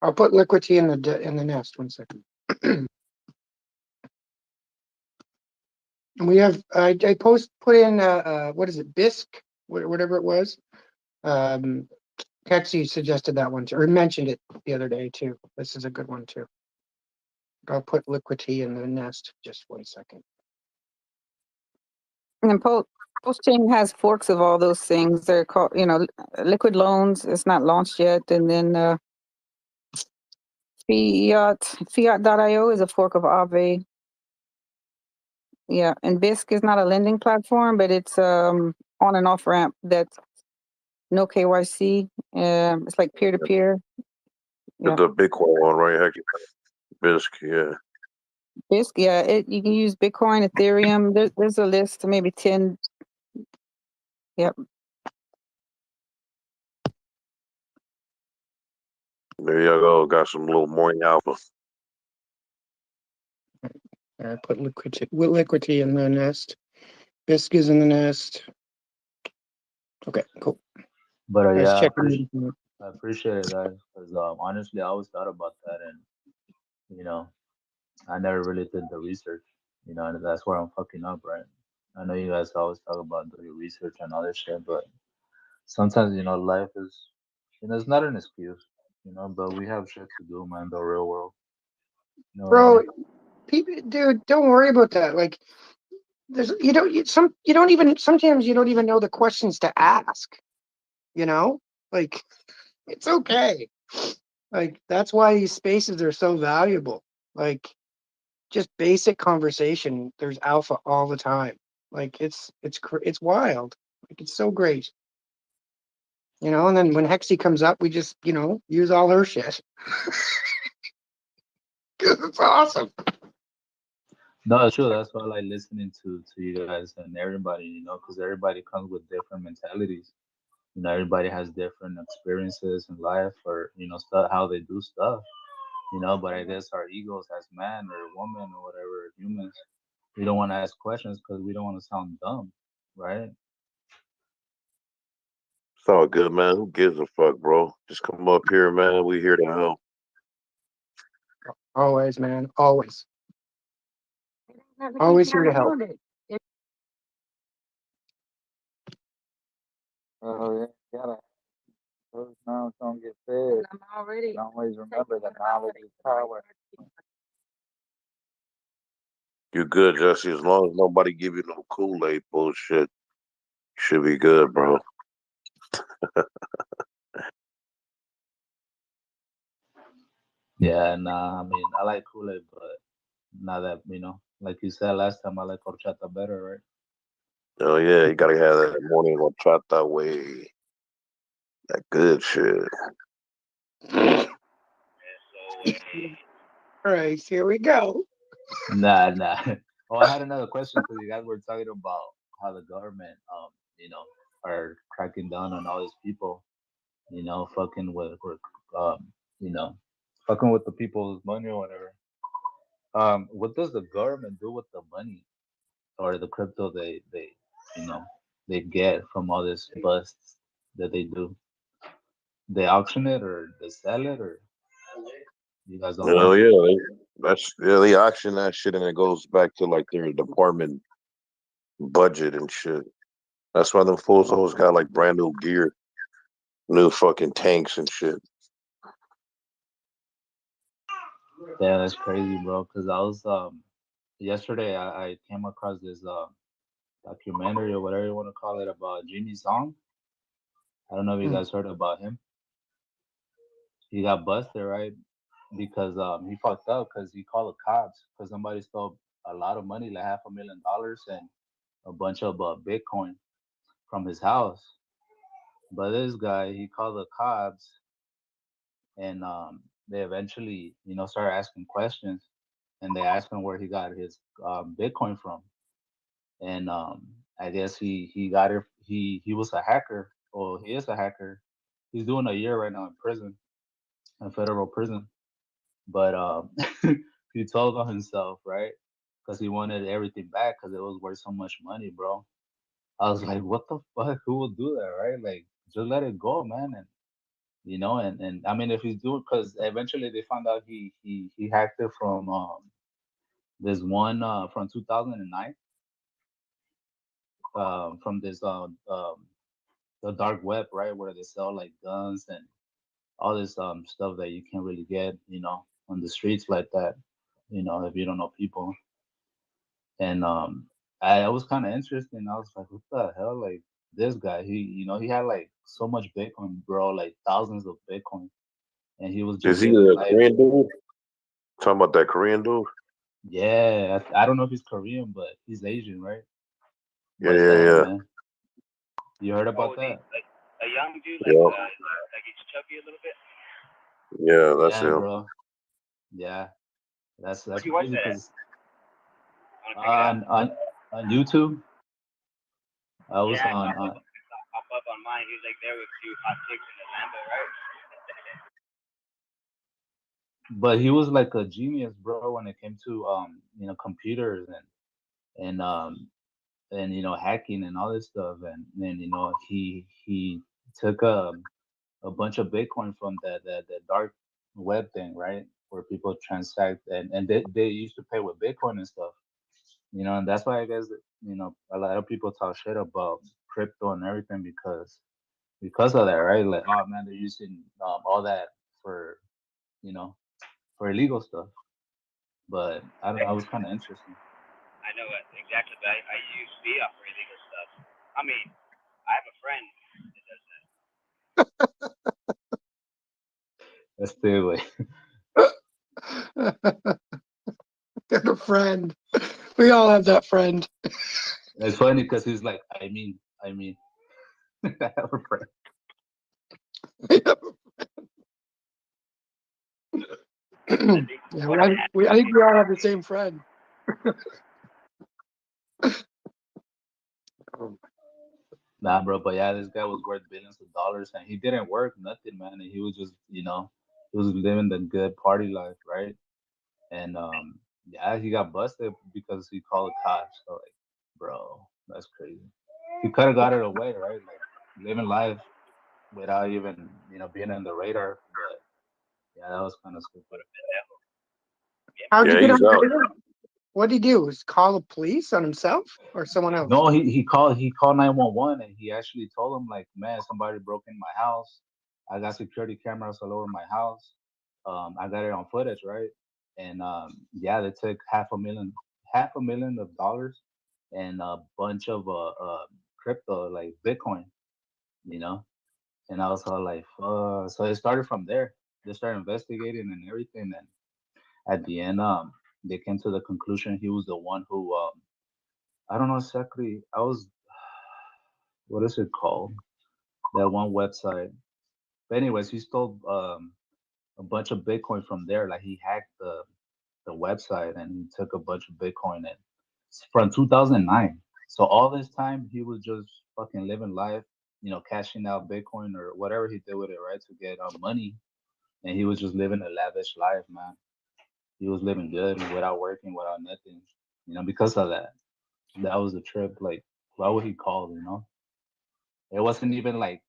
I'll put Liquidity in the nest. 1 second. And we have I put in what is it, Bisq, whatever it was. Kexi suggested that one too, or mentioned it the other day too. This is a good one too. I'll put Liquidity in the nest. Just 1 second. And then Postchain has forks of all those things. They're called, liquid loans. It's not launched yet. And then Fiat.io is a fork of Aave. Yeah, and Bisq is not a lending platform, but it's on and off ramp that's no KYC. It's like peer to peer. Yeah, The Bitcoin one, right? Heck, Bisq, yeah. Bisq. Yeah, you can use Bitcoin, Ethereum. There's a list, maybe 10. Yep. There you go. Got some little morning alpha. I put Liquidity in the nest. Bisq is in the nest. Okay, cool. But I was yeah, checking. I appreciate it, guys. Because honestly, I always thought about that, and I never really did the research. And that's where I'm fucking up, right? I know you guys always talk about doing your research and all this shit, but sometimes life is, it's not an excuse, but we have shit to do, man. The real world, you know what I Bro, mean? people, dude, don't worry about that. Like, there's you don't even sometimes you don't even know the questions to ask. Like it's okay. Like that's why these spaces are so valuable. Like just basic conversation. There's alpha all the time. Like it's wild. Like it's so great. And then when Hexy comes up, we just use all her shit. 'Cause it's awesome. No, it's true. That's why I like listening to you guys and everybody, because everybody comes with different mentalities. Everybody has different experiences in life, or stuff, how they do stuff. But I guess our egos as man or woman or whatever humans, we don't want to ask questions because we don't want to sound dumb, right? It's all good, man. Who gives a fuck, bro? Just come up here, man. We here to help. Always, man. Always. Always here to help. Oh yeah, you gotta. Those mouths don't get fed. And always remember that knowledge is power. You good, Jesse? As long as nobody give you no Kool-Aid bullshit, should be good, bro. Yeah, nah, I mean, I like Kool-Aid, but now that, like you said last time, I like horchata better, right? Oh yeah, you gotta have that morning horchata way. That good shit. All right, here we go. Nah, nah. Oh, I had another question because you guys were talking about how the government, are cracking down on all these people, fucking with, um, you know, fucking with the people's money or whatever. What does the government do with the money or the crypto you know, they get from all this busts that they do? They auction it or they sell it or you guys don't Oh know? yeah, they auction that shit and it goes back to like their department budget and shit. That's why them fools always got like brand new gear, new fucking tanks and shit. Yeah, that's crazy, bro. Because I was yesterday I came across this documentary or whatever you want to call it about Jimmy Song. I don't know if you Mm. guys heard about him. He got busted, right? Because he fucked up because he called the cops because somebody stole a lot of money, like $500,000 and a bunch of Bitcoin from his house. But this guy, he called the cops and they eventually, started asking questions and they asked him where he got his Bitcoin from. And I guess he got it. He was a hacker. Well, he is a hacker. He's doing a year right now in prison, in federal prison. But he told on himself, right? Because he wanted everything back because it was worth so much money, bro. I was like, what the fuck? Who will do that, right? Like, just let it go, man. And and I mean, if he's doing, because eventually they found out he hacked it from this one from 2009, from this the dark web, right, where they sell like guns and all this stuff that you can't really get, on the streets like that, if you don't know people. And I was kind of interested. And I was like, what the hell? Like this guy, he had like so much Bitcoin, bro, like thousands of Bitcoin, and he was Is just he living a life. Korean dude? Talking about that Korean dude? Yeah, I don't know if he's Korean, but he's Asian, right? Yeah, But yeah, damn, yeah. man, you heard about Oh, the that? like a young dude, Yeah, like he's chubby a little bit. yeah, that's Yeah, him. bro. Yeah, that's Where'd you watch crazy that at? because I want to check it out. on YouTube, I was Yeah, I saw on it pop up on mine. He was like there with two hot chicks in the Lambo, right? but he was like a genius, bro, when it came to computers and hacking and all this stuff. And then he took a bunch of Bitcoin from that dark web thing, right, where people transact and they used to pay with Bitcoin and stuff. And that's why I guess a lot of people talk shit about crypto and everything because of that, right? Like, oh man, they're using all that for you know for illegal stuff. But I don't know. It was kind of interesting. I know it exactly, but I use fiat for illegal stuff. I mean, I have a friend that does that. Let's stay away. Got a friend. We all have that friend. It's funny because he's like, I mean, I have a friend. Yeah, I think we all have the same friend. Oh, Nah, bro, but yeah, this guy was worth billions of dollars, and he didn't work nothing, man. And he was just, he was living the good party life, right? And yeah, he got busted because he called the cops. So like, bro, that's crazy. He could have got it away, right? Like living life without even, being on the radar. But yeah, that was kind of stupid. how'd you Yeah, get he's on out. the? What did he do? Was call the police on himself or someone else? No, he called 911, and he actually told him like, man, somebody broke in my house. I got security cameras all over my house. I got it on footage, right? And yeah, they took half a million of dollars and a bunch of crypto like Bitcoin, you know. And I was all like, so it started from there. They started investigating and everything, and at the end, they came to the conclusion he was the one who I don't know exactly. What is it called? That one website. But anyways, he stole a bunch of Bitcoin from there. Like he hacked the website and he took a bunch of Bitcoin and from 2009. So all this time he was just fucking living life, cashing out Bitcoin or whatever he did with it, right, to get money. And he was just living a lavish life, man. He was living good without working, without nothing, because of that. That was the trip. Like, why would he call? It wasn't even like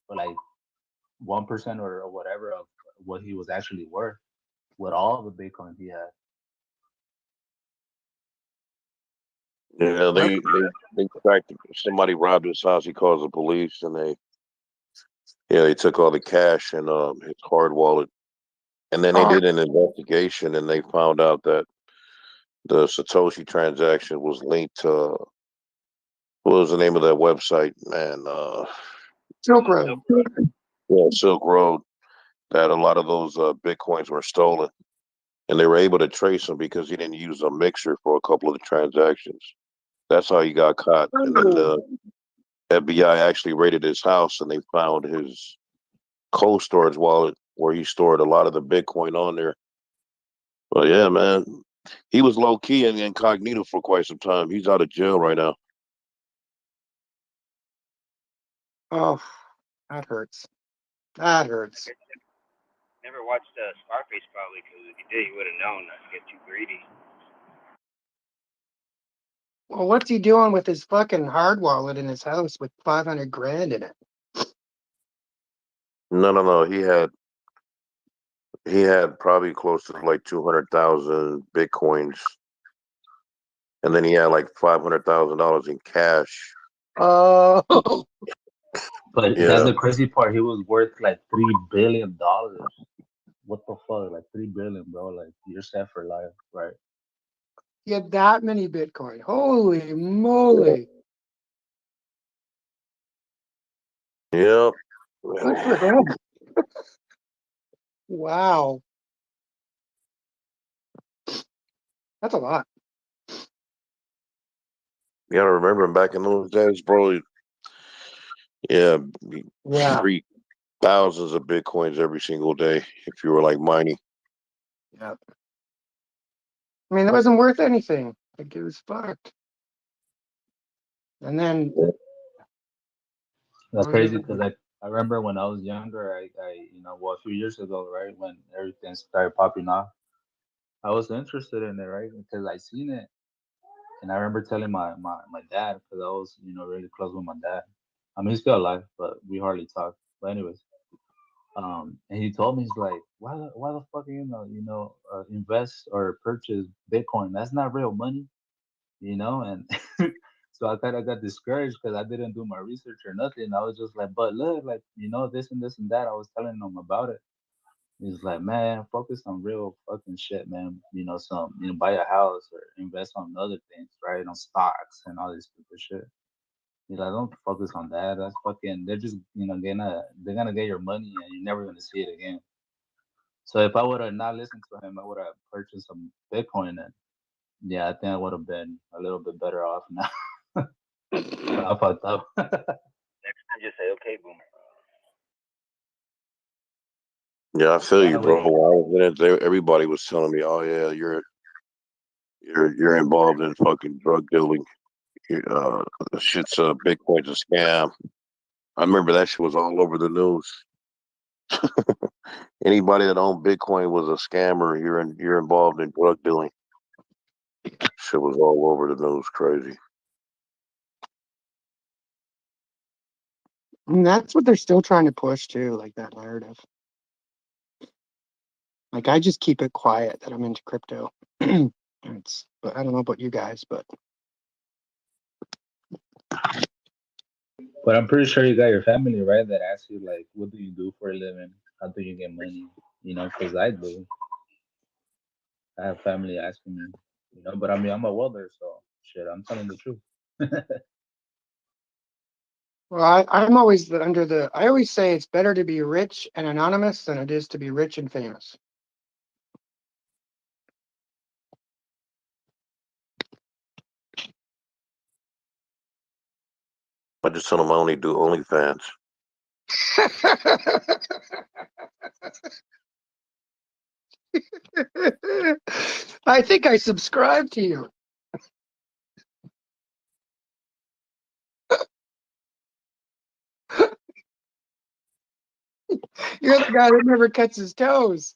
1% or whatever of what he was actually worth with all the Bitcoin he had. Yeah, Well, they tracked somebody robbed his house. He calls the police, and they took all the cash and his hard wallet, and then they oh, did an investigation, and they found out that the Satoshi transaction was linked to what was the name of that website, man? Silk Road. Yeah, Silk Road. That a lot of those bitcoins were stolen, and they were able to trace him because he didn't use a mixer for a couple of the transactions. That's how he got caught. And then Oh, the FBI actually raided his house, and they found his cold storage wallet where he stored a lot of the Bitcoin on there. But yeah, man, he was low key and incognito for quite some time. He's out of jail right now. oh, that hurts. That hurts. Never watched Scarface probably because if he did, he would have known not to get too greedy. Well, what's he doing with his fucking hard wallet in his house with 500 grand in it? No, no, no. He had probably close to like 200,000 bitcoins, and then he had like $500,000 in cash. Oh, But that's Yeah, the crazy part. He was worth like $3 billion. What the fuck? Like 3 billion, bro. Like you're set for life, right? he had that many Bitcoin. Holy moly. yeah. Good for him. Wow. That's a lot. You gotta remember back in those days, bro. Yeah, Yeah. free thousands of bitcoins every single day if you were like mining. Yeah. I mean, it wasn't worth anything. Like, it was fucked. And then, That's what was crazy it? because I remember when I was younger, well, a few years ago, right, when everything started popping off, I was interested in it, right, because I seen it. And I remember telling my dad, because I was, really close with my dad. I mean, he's still alive, but we hardly talk. But anyways, and he told me, he's like, why the fuck, invest or purchase Bitcoin? That's not real money. And so I kind of got discouraged because I didn't do my research or nothing. I was just like, but look, like, this and this and that. I was telling him about it. He's like, man, focus on real fucking shit, man. Buy a house or invest on other things, right? On stocks and all this stupid shit. He's like, don't focus on that. That's fucking. They're just, they're gonna get your money and you're never gonna see it again. So if I would have not listened to him, I would have purchased some Bitcoin and yeah, I think I would have been a little bit better off now. But I fucked up. Next time, just say, okay, boomer. Yeah, I feel Yeah, you, bro. When I was in it, everybody was telling me, "Oh yeah, you're involved in fucking drug dealing. Uh, shit's Bitcoin's a scam. I remember that shit was all over the news. Anybody that owned Bitcoin was a scammer. You're involved in drug dealing. Shit was all over the news. Crazy. And that's what they're still trying to push too, like that narrative. Like I just keep it quiet that I'm into crypto. But I don't know about you guys, but But I'm pretty sure you got your family, right? That asks you like, what do you do for a living? How do you get money? You know, because I do. I have family asking me. You know, but I mean, I'm a welder, so shit, I'm telling the truth. well, I'm always under the. I always say it's better to be rich and anonymous than it is to be rich and famous. I just told them I only do OnlyFans. I think I subscribe to you. You're the guy that never cuts his toes.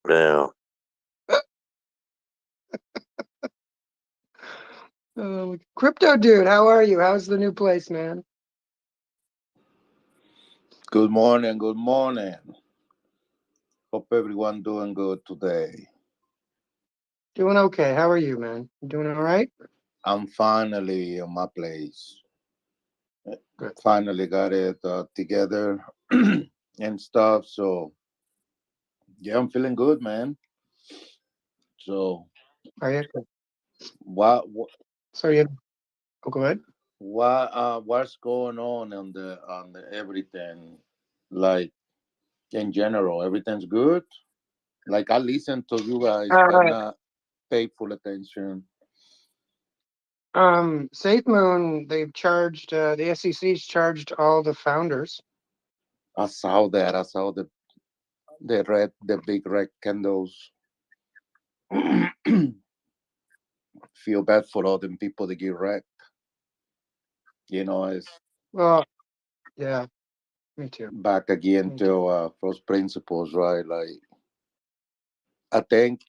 Yeah. Crypto dude, how are you? How's the new place, man? Good morning, good morning. Hope everyone doing good today. Doing okay. How are you, man? You doing all right? I'm finally in my place. Good. Finally got it together and stuff. So yeah, I'm feeling good, man. So Are you? what So you? Oh, go ahead. what's going on the everything, like in general? Everything's good. Like I listen to you guys, but Uh, not pay full attention. SafeMoon, they've charged the SEC's charged all the founders. I saw that. I saw the big red candles. Feel bad for all them people that get wrecked. You know, it's Well, yeah, me too. back again Me too. to first principles, right? Like I think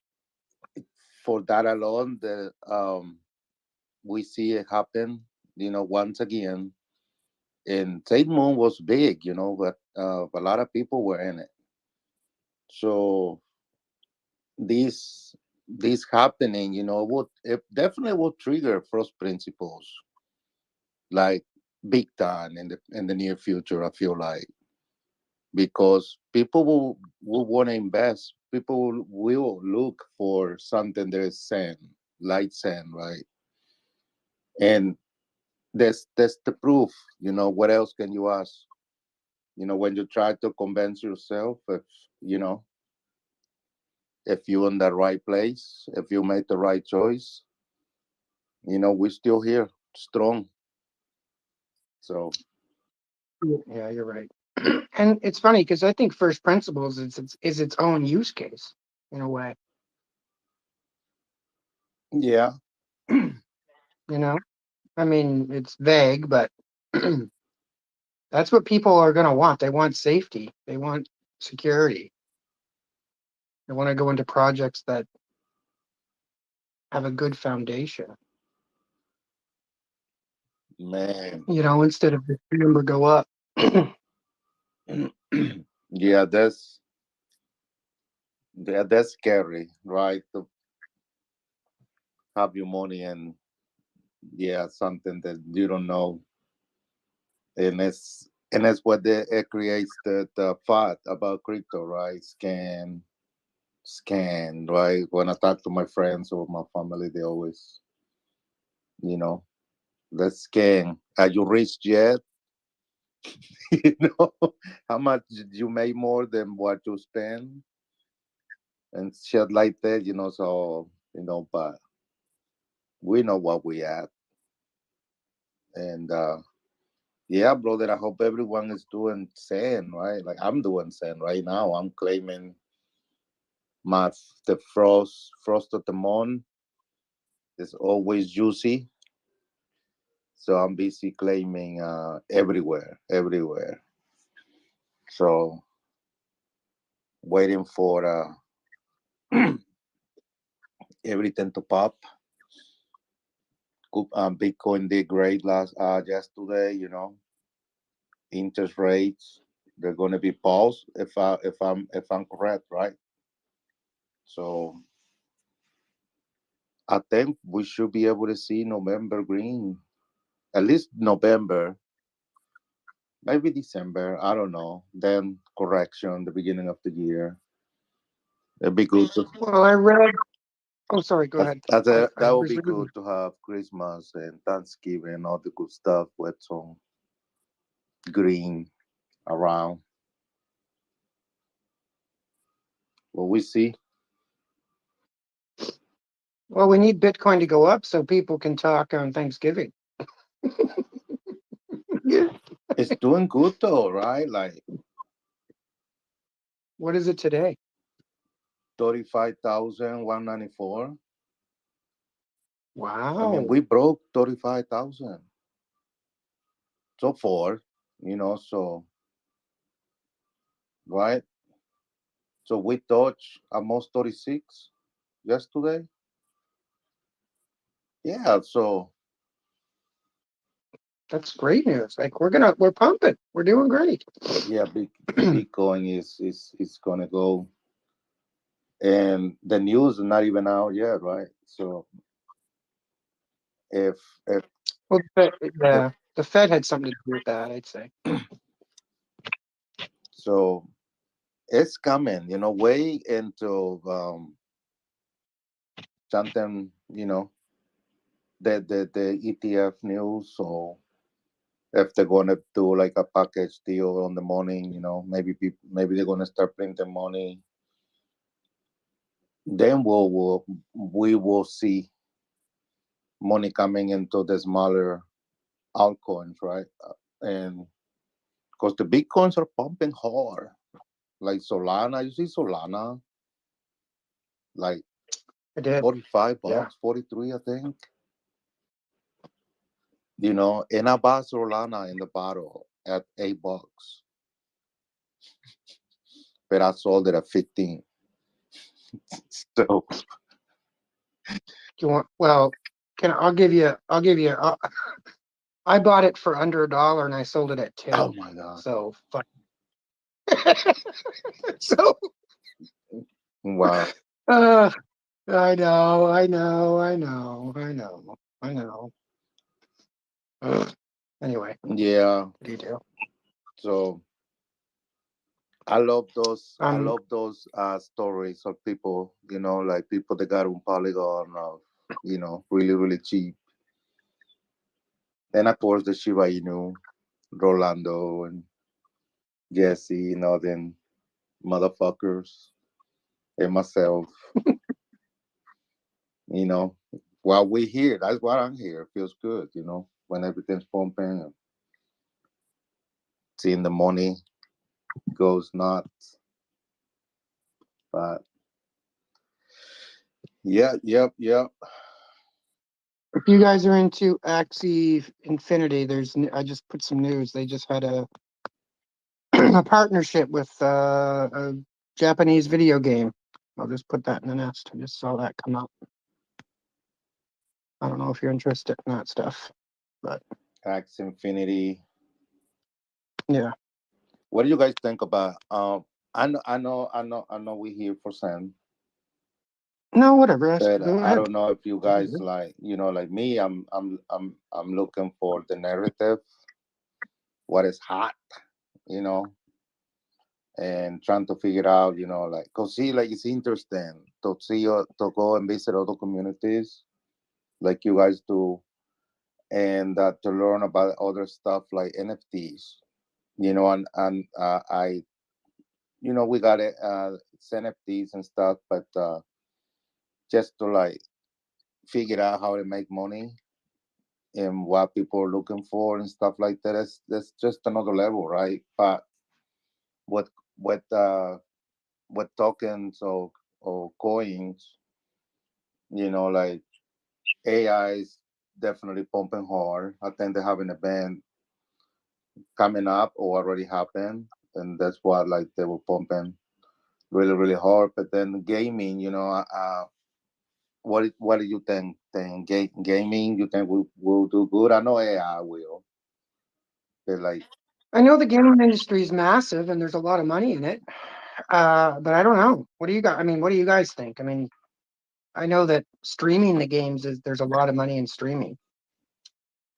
for that alone, the we see it happen. You know, once again, and Tate Moon was big. You know, but a lot of people were in it. So this happening, you know, would it definitely will trigger first principles, like big time in the near future. I feel like because people will want to invest. People will look for something that is sand, light sand, right? And that's the proof. You know, what else can you ask? You know, when you try to convince yourself, if you know, if you're in the right place, if you made the right choice, you know, we're still here, strong. So Yeah, you're right. And it's funny because I think first principles is its own use case in a way. yeah, You know, I mean, it's vague, but that's what people are going to want. They want safety. They want security. They want to go into projects that have a good foundation. man. You know, instead of the number go up. Yeah, that's scary, right? To have your money and yeah, something that you don't know, and that's what it creates the thought about crypto, right? Scan, right? When I talk to my friends or my family, they always, you know, let's scan. Are you rich yet? You know, how much did you make more than what you spend and shit like that, you know? So you know, but we know what we at, and yeah, brother. I hope everyone is doing same, right? Like I'm doing same right now. I'm claiming The frost of the moon is always juicy. So I'm busy claiming everywhere. So waiting for everything to pop. Bitcoin did great last yesterday. Interest rates they're going to be paused if I'm correct, right? So I think we should be able to see November green, at least November, maybe December. I don't know. Then correction, the beginning of the year. It'd be good to, Well, I read. Oh, sorry. Go ahead. I that would was be reading. good to have Christmas and Thanksgiving and all the good stuff with some green around. Well, we see. Well, we need Bitcoin to go up so people can talk on Thanksgiving. Yeah. It's doing good though, right? Like What is it today? 35,194. I mean, Wow. we broke 35,000 so far, so, right? So we touched almost 36 yesterday. Yeah, so That's great news. Like we're pumping. We're doing great. yeah, Bitcoin is gonna go, and the news is not even out yet, right? So if Well, if the Fed had something to do with that, I'd say. so, it's coming, way into something, the ETF news. So if they're gonna do like a package deal on the morning, maybe they're gonna start printing money. Then we will see money coming into the smaller altcoins, right? And because the bitcoins are pumping hard, like Solana, you see Solana, like I did. 45 Yeah. bucks, 43, I think. And I bought Solana in the bottle at $8, but I sold it at 15. So Do you want? Well, I'll give you. I bought it for under $1 and I sold it at 10. oh my god, So fuck. So wow. uh, I know. Ugh. Anyway, Yeah, what do you do? so I Um, love those stories of people, like people that got on Polygon of, really, really cheap. And of course the Shiba Inu, Rolando and Jesse and all them motherfuckers and myself, you know. While we here, that's why I'm here. It feels good, when everything's pumping and seeing the money goes nuts. But yeah, yep. if you guys are into Axie Infinity, I just put some news. They just had a a partnership with a Japanese video game. I'll just put that in the nest. I just saw that come up. I don't know if you're interested in that stuff, but X Infinity. yeah. What do you guys think about? I know. We're here for Sam, No, whatever. but Go I ahead. don't know if you guys like, like me. I'm looking for the narrative, what is hot, you know, and trying to figure out, like, cause see, like it's interesting to go and visit other communities, like you guys do, and to learn about other stuff like NFTs, and we got it, NFTs and stuff, but just to like figure out how to make money and what people are looking for and stuff like that. That's just another level, right? But what what uh what tokens or or coins. Like AI is definitely pumping hard. I think they have an event coming up or already happened, and that's what like they were pumping really really hard. But then gaming, what do you think? Then gaming, you think will do good? I know AI will. But like, I know the gaming industry is massive and there's a lot of money in it. But I don't know. What do you guys? I mean, what do you guys think? I mean, I know that streaming the games is there's a lot of money in streaming.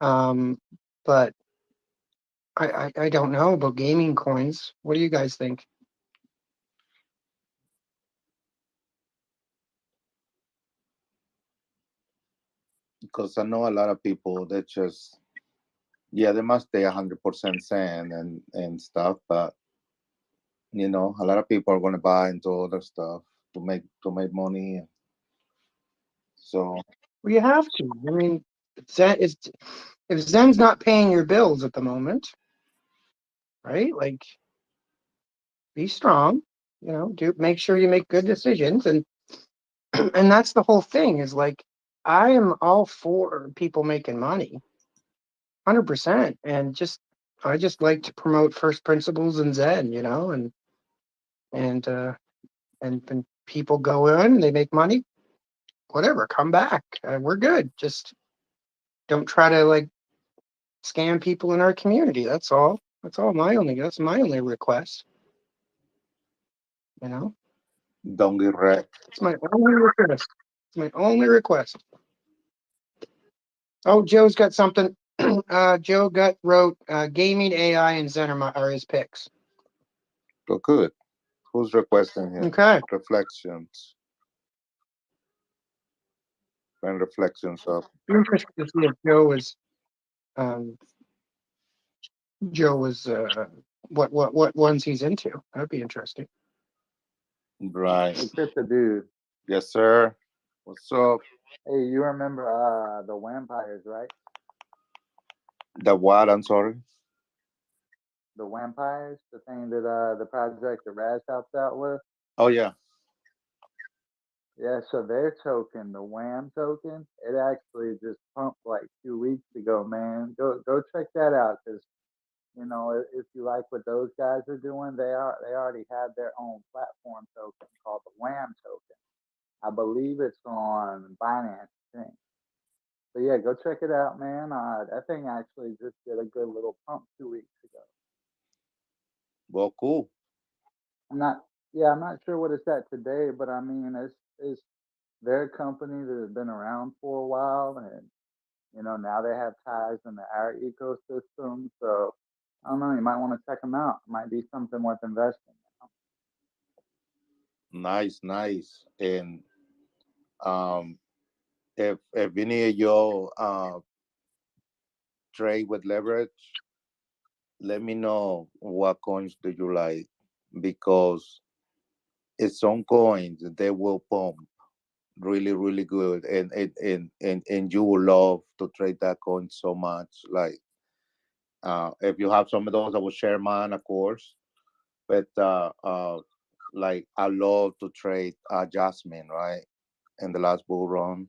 But I don't know about gaming coins. What do you guys think? because I know a lot of people that just, yeah, they must stay 100% sane and stuff, but a lot of people are going to buy into other stuff to make money. So Well, you have to. I mean, Zen is if Zen's not paying your bills at the moment, right? Like, be strong. Do make sure you make good decisions, and and that's the whole thing. Is like, I am all for people making money, 100%, and I just like to promote first principles and Zen, and and people go in, they make money, whatever, come back. We're good. Just don't try to like scam people in our community. That's all. That's my only request. You know, don't get wrecked. it's my only request. It's my only request. Oh, Joe's got something. Joe wrote gaming AI and Zen are his picks. So good. Who's requesting here? Okay. Reflections and reflections of Interesting to see if um, Joe was what ones he's into. That'd be interesting. right. Hey, Crypto dude. Yes, sir. What's up? Hey, you remember the vampires, right? The what? I'm sorry. The vampires, the thing that the project that Raz helped out with. Oh yeah. Yeah, so their token, the Wham token, it actually just pumped like 2 weeks ago, man. Go check that out because if you like what those guys are doing, they already have their own platform token called the Wham token. I believe it's on Binance thing. So yeah, go check it out, man. That thing actually just did a good little pump 2 weeks ago. Well, cool. I'm not sure what it's at today, but I mean, it's their company that has been around for a while, and now they have ties into our ecosystem. So I don't know, you might want to check them out. It might be something worth investing. Nice, nice. And um, if any of y'all trade with leverage, let me know what coins do you like because it's some coins they will pump really really good, and you will love to trade that coin so much. Like if you have some of those, I will share mine, of course. But like I love to trade Jasmine, right, in the last bull run,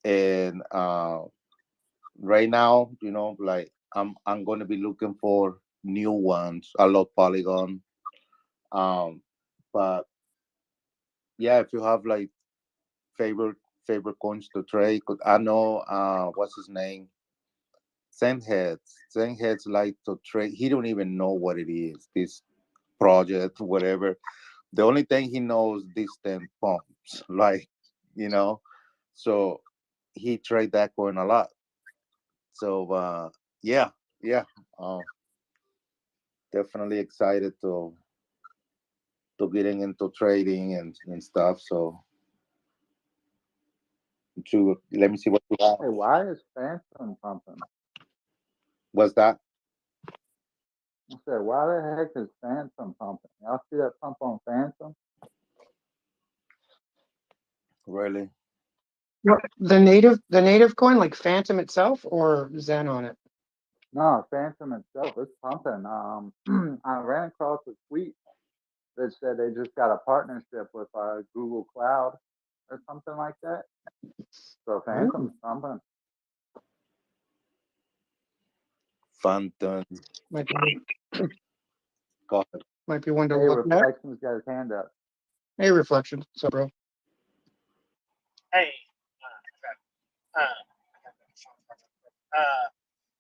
and right now, like I'm gonna be looking for new ones. I love Polygon, um, but yeah, if you have like favorite favorite coins to trade, 'cause I know what's his name, Zenheads like to trade. He don't even know what it is. This project, whatever. The only thing he knows, these 10 pumps, like you know. So he trade that coin a lot. So yeah, yeah. Uh, Definitely excited to getting into trading and stuff. So let me see what you have. Hey, why is Phantom pumping? What's that? I said, why the heck is Phantom pumping? Y'all see that pump on Phantom? Really? What, the native coin, like Phantom itself, or Zen on it? No, Phantom itself is pumping. I ran across a tweet that said they just got a partnership with Google Cloud or something like that. So Phantom's something. Phantom. Might be, Go ahead. might be one to Hey, look at. Reflection's got his hand up. Hey, Reflection. So, bro. Hey,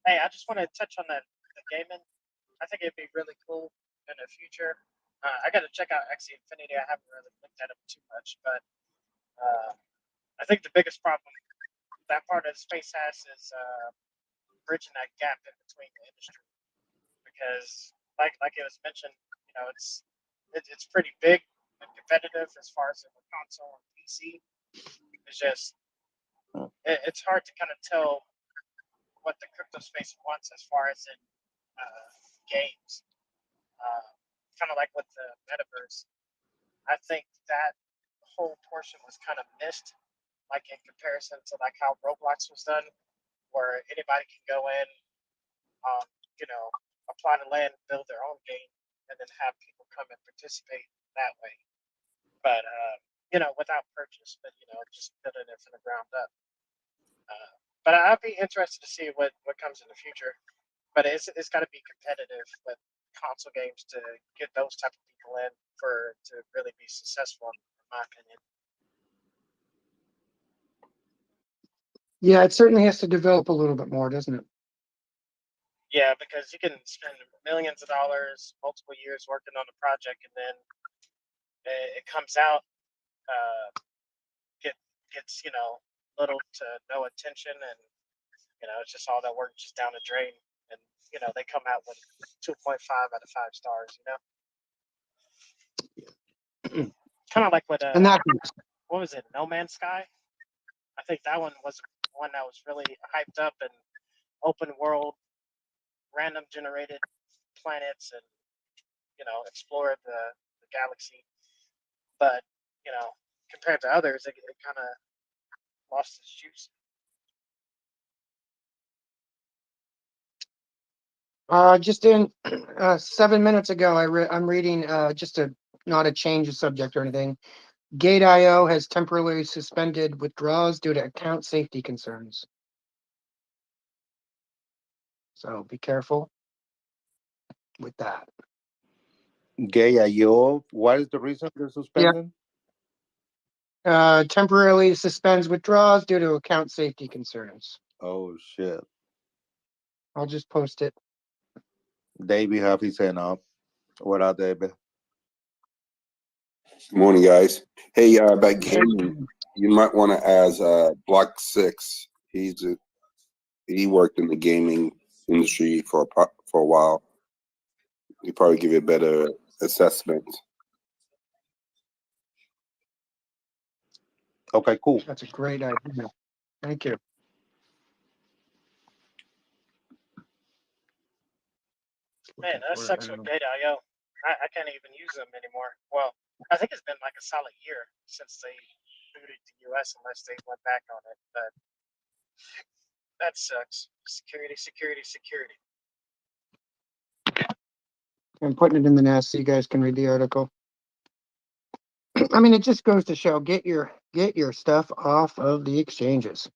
hey, I just want to touch on the gaming. I think it'd be really cool in the future. I got to check out Axie Infinity. I haven't really looked at them too much, but I think the biggest problem that part of the space has is bridging that gap in between the industry. Because, like it was mentioned, it's pretty big and competitive as far as in the console and PC. It's just it's hard to kind of tell what the crypto space wants as far as in games. Kind of like with the metaverse, I think that whole portion was kind of missed, like in comparison to like how Roblox was done, where anybody can go in, um, apply to land, build their own game, and then have people come and participate that way. But without purchase, but just building it from the ground up. But I'd be interested to see what comes in the future. But it's got to be competitive with console games to get those type of people in to really be successful, in my opinion. Yeah, it certainly has to develop a little bit more, doesn't it? Yeah, because you can spend millions of dollars, multiple years working on a project, and then it comes out, gets little to no attention, and it's just all that work just down the drain, and they come out with 2.5 out of 5 stars. Kind of like what And that what was it, No Man's Sky? I think that one was one that was really hyped up and open world, random generated planets, and explore the galaxy. But compared to others, it kind of lost its juice. Just in 7 minutes ago, I'm reading just not a change of subject or anything. Gate.io has temporarily suspended withdrawals due to account safety concerns. So be careful with that. Gate.io, what is the reason they're suspending? Temporarily suspends withdrawals due to account safety concerns. Oh shit. I'll just post it. Davey have his hand up. What up, David? Good morning, guys. Hey, about gaming, you might want to ask Block 6. He worked in the gaming industry for a while. He probably give you a better assessment. Okay, cool. That's a great idea. Thank you. Man, that sucks with Gate.io. I can't even use them anymore. Well, I think it's been like a solid year since they booted the US, unless they went back on it. But that sucks. Security, security, security. I'm putting it in the nest so you guys can read the article. I mean, it just goes to show get your stuff off of the exchanges.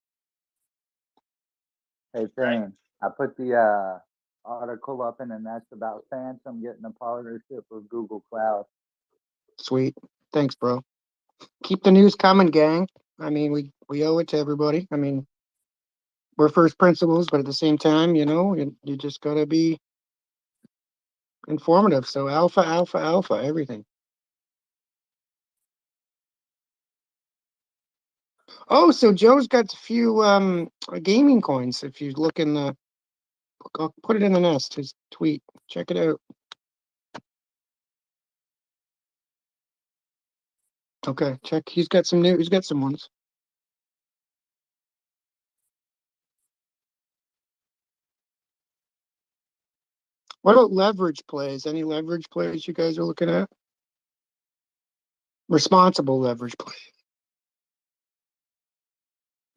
Hey, Payne, I put the article up in, and that's about Phantom getting a partnership with Google Cloud. Sweet. Thanks, bro. Keep the news coming, gang. I mean, we owe it to everybody. I mean, we're first principles, but at the same time, you just gotta be informative. So alpha, alpha, alpha, everything. Oh, so Joe's got a few gaming coins. If you look in the, I'll put it in the nest. His tweet. Check it out. Okay, check. He's got some new. He's got some ones. What about leverage plays? Any leverage plays you guys are looking at? Responsible leverage plays.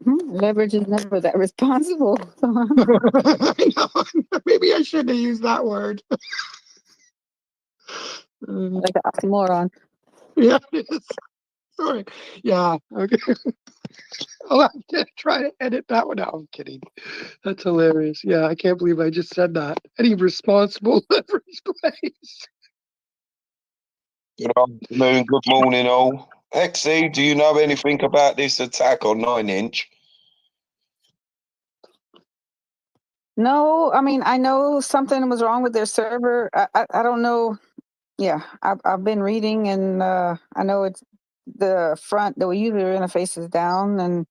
Leverage is never that responsible. I know. Maybe I shouldn't have used that word. Like an oxymoron. Yeah, it is. Sorry. Yeah. Okay. I'll have to try to edit that one out. I'm kidding. That's hilarious. Yeah, I can't believe I just said that. Any responsible leverage plays. Good afternoon, good morning, all. Exy, do you know anything about this attack on 9-inch? No, I mean I know something was wrong with their server. I don't know. Yeah, I've been reading and I know it's the user interface is down, and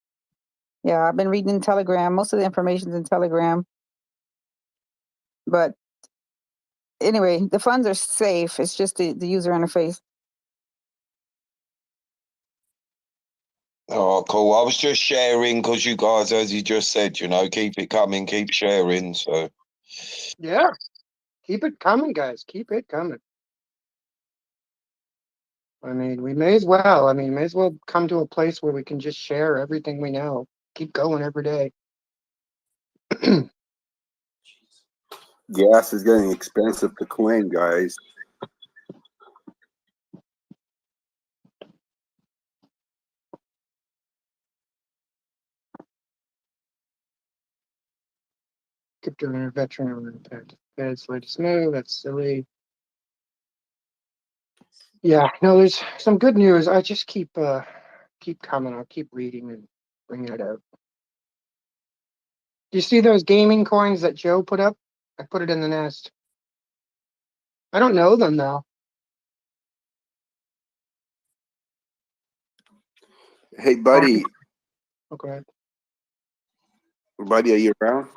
yeah, I've been reading in Telegram. Most of the information's in Telegram. But anyway, the funds are safe. It's just the user interface. Oh, cool. I was just sharing because you guys, as you just said, keep it coming, keep sharing. So, Yeah. Keep it coming, guys. Keep it coming. I mean, we may as well. I mean, may as well come to a place where we can just share everything we know. Keep going every day. gas is getting expensive to clean, guys. Keep doing a veteran on impact. Fed's latest move. That's silly. Yeah, no, there's some good news. I just keep coming. I'll keep reading and bringing it out. Do you see those gaming coins that Joe put up? I put it in the nest. I don't know them though. Hey, buddy. Okay. Buddy, are you around?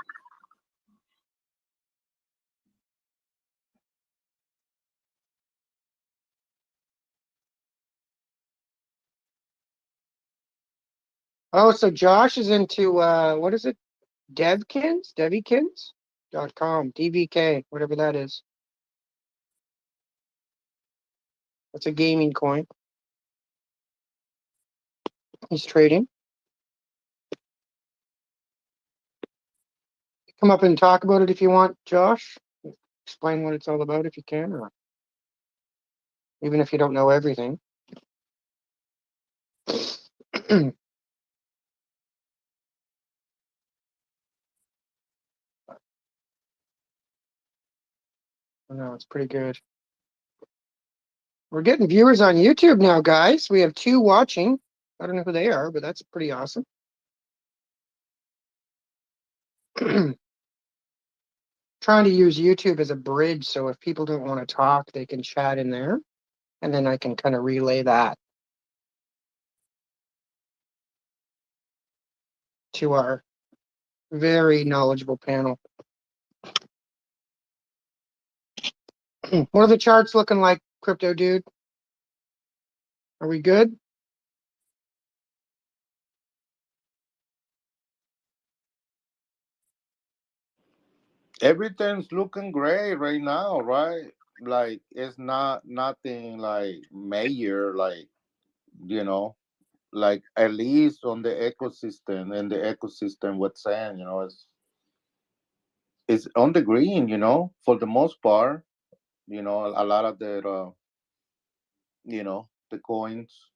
Oh, so Josh is into what is it? Devkins.com, DVK, whatever that is. That's a gaming coin. He's trading. Come up and talk about it if you want, Josh. Explain what it's all about if you can, or even if you don't know everything. No, it's pretty good. We're getting viewers on YouTube now, guys. We have 2 watching. I don't know who they are, but that's pretty awesome. Trying to use YouTube as a bridge, so if people don't want to talk, they can chat in there, and then I can kind of relay that to our very knowledgeable panel. What are the charts looking like, Crypto Dude? Are we good? Everything's looking great right now, right? Like it's not nothing like major, like you know, like at least on the ecosystem and the ecosystem what's saying, it's on the green, for the most part. A lot of the coins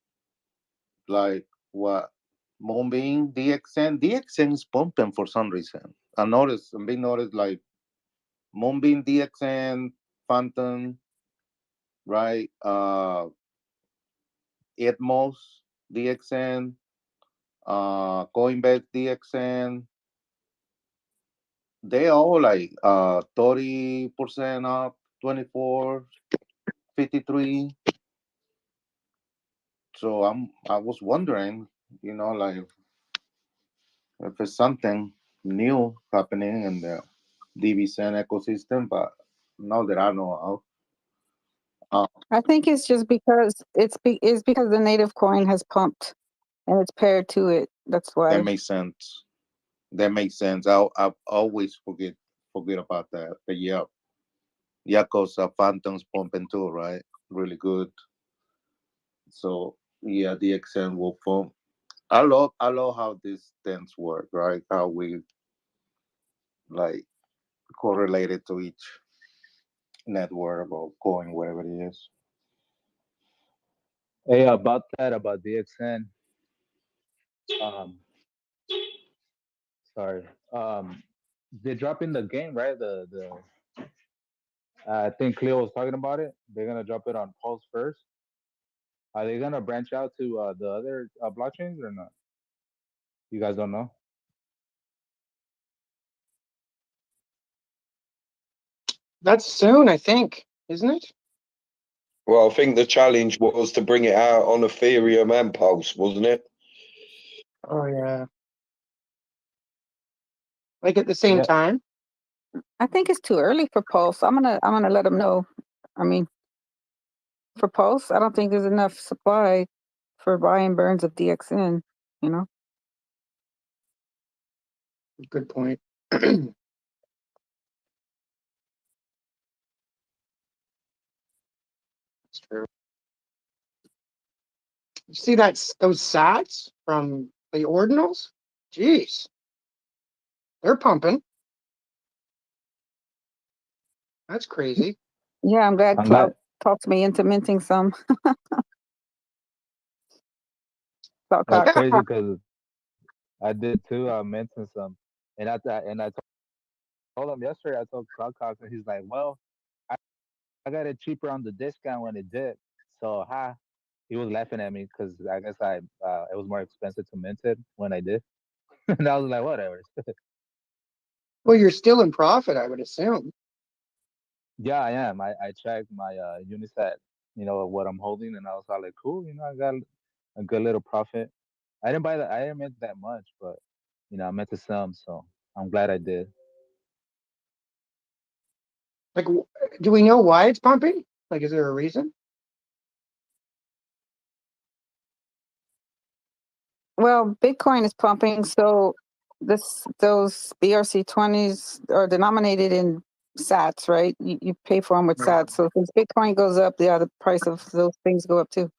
like what Moonbeam, DXN is pumping for some reason. I'm being noticed like Moonbeam, DXN, Phantom, right? Atmos, DXN, Coinbase, DXN. They all like 30% up, 24, 53. So I was wondering, like if it's something new happening in the DVCN ecosystem, but now that I know of, I think it's just because it's because the native coin has pumped and it's paired to it. That's that why. makes sense. That makes sense. I always forget about that. But yeah, yeah, cause Phantom's pumping too, right? Really good. So yeah, the XN will pump. I love how these things work, right? How we like correlated to each network or coin, whatever it is. Hey, about that, about DXN. Um, sorry. They drop in the game, right? The I think Cleo was talking about it. They're gonna drop it on Pulse first. Are they gonna branch out to the other blockchains or not? You guys don't know. That's soon, I think, isn't it? Well, I think the challenge was to bring it out on Ethereum and Pulse, wasn't it? Oh yeah. Like at the same Yeah, time. I think it's too early for Pulse. I'm gonna let them know. I mean, for Pulse, I don't think there's enough supply for buying burns of DXN. You know. Good point. That's true. You see those sats from the ordinals? Jeez, they're pumping. That's crazy. Yeah, I'm glad I'm Cloud glad. talked me into minting some. That's Cloud. crazy because I did too. I mentioned some, and I told him yesterday. I told Cloudcock, and he's like, "Well, I got it cheaper on the discount when it did." So, he was laughing at me because I guess it was more expensive to mint it when I did, and I was like, "Whatever." Well, you're still in profit, I would assume. Yeah, I am. I checked my Unisat, what I'm holding, and I was all like, "Cool, I got a good little profit." I didn't mint that much, but I meant to some, so I'm glad I did. Like, do we know why it's pumping? Like, is there a reason? Well, Bitcoin is pumping, so those BRC20s are denominated in Sats, right? You pay for them with Sats. So if Bitcoin goes up, the price of those things go up too.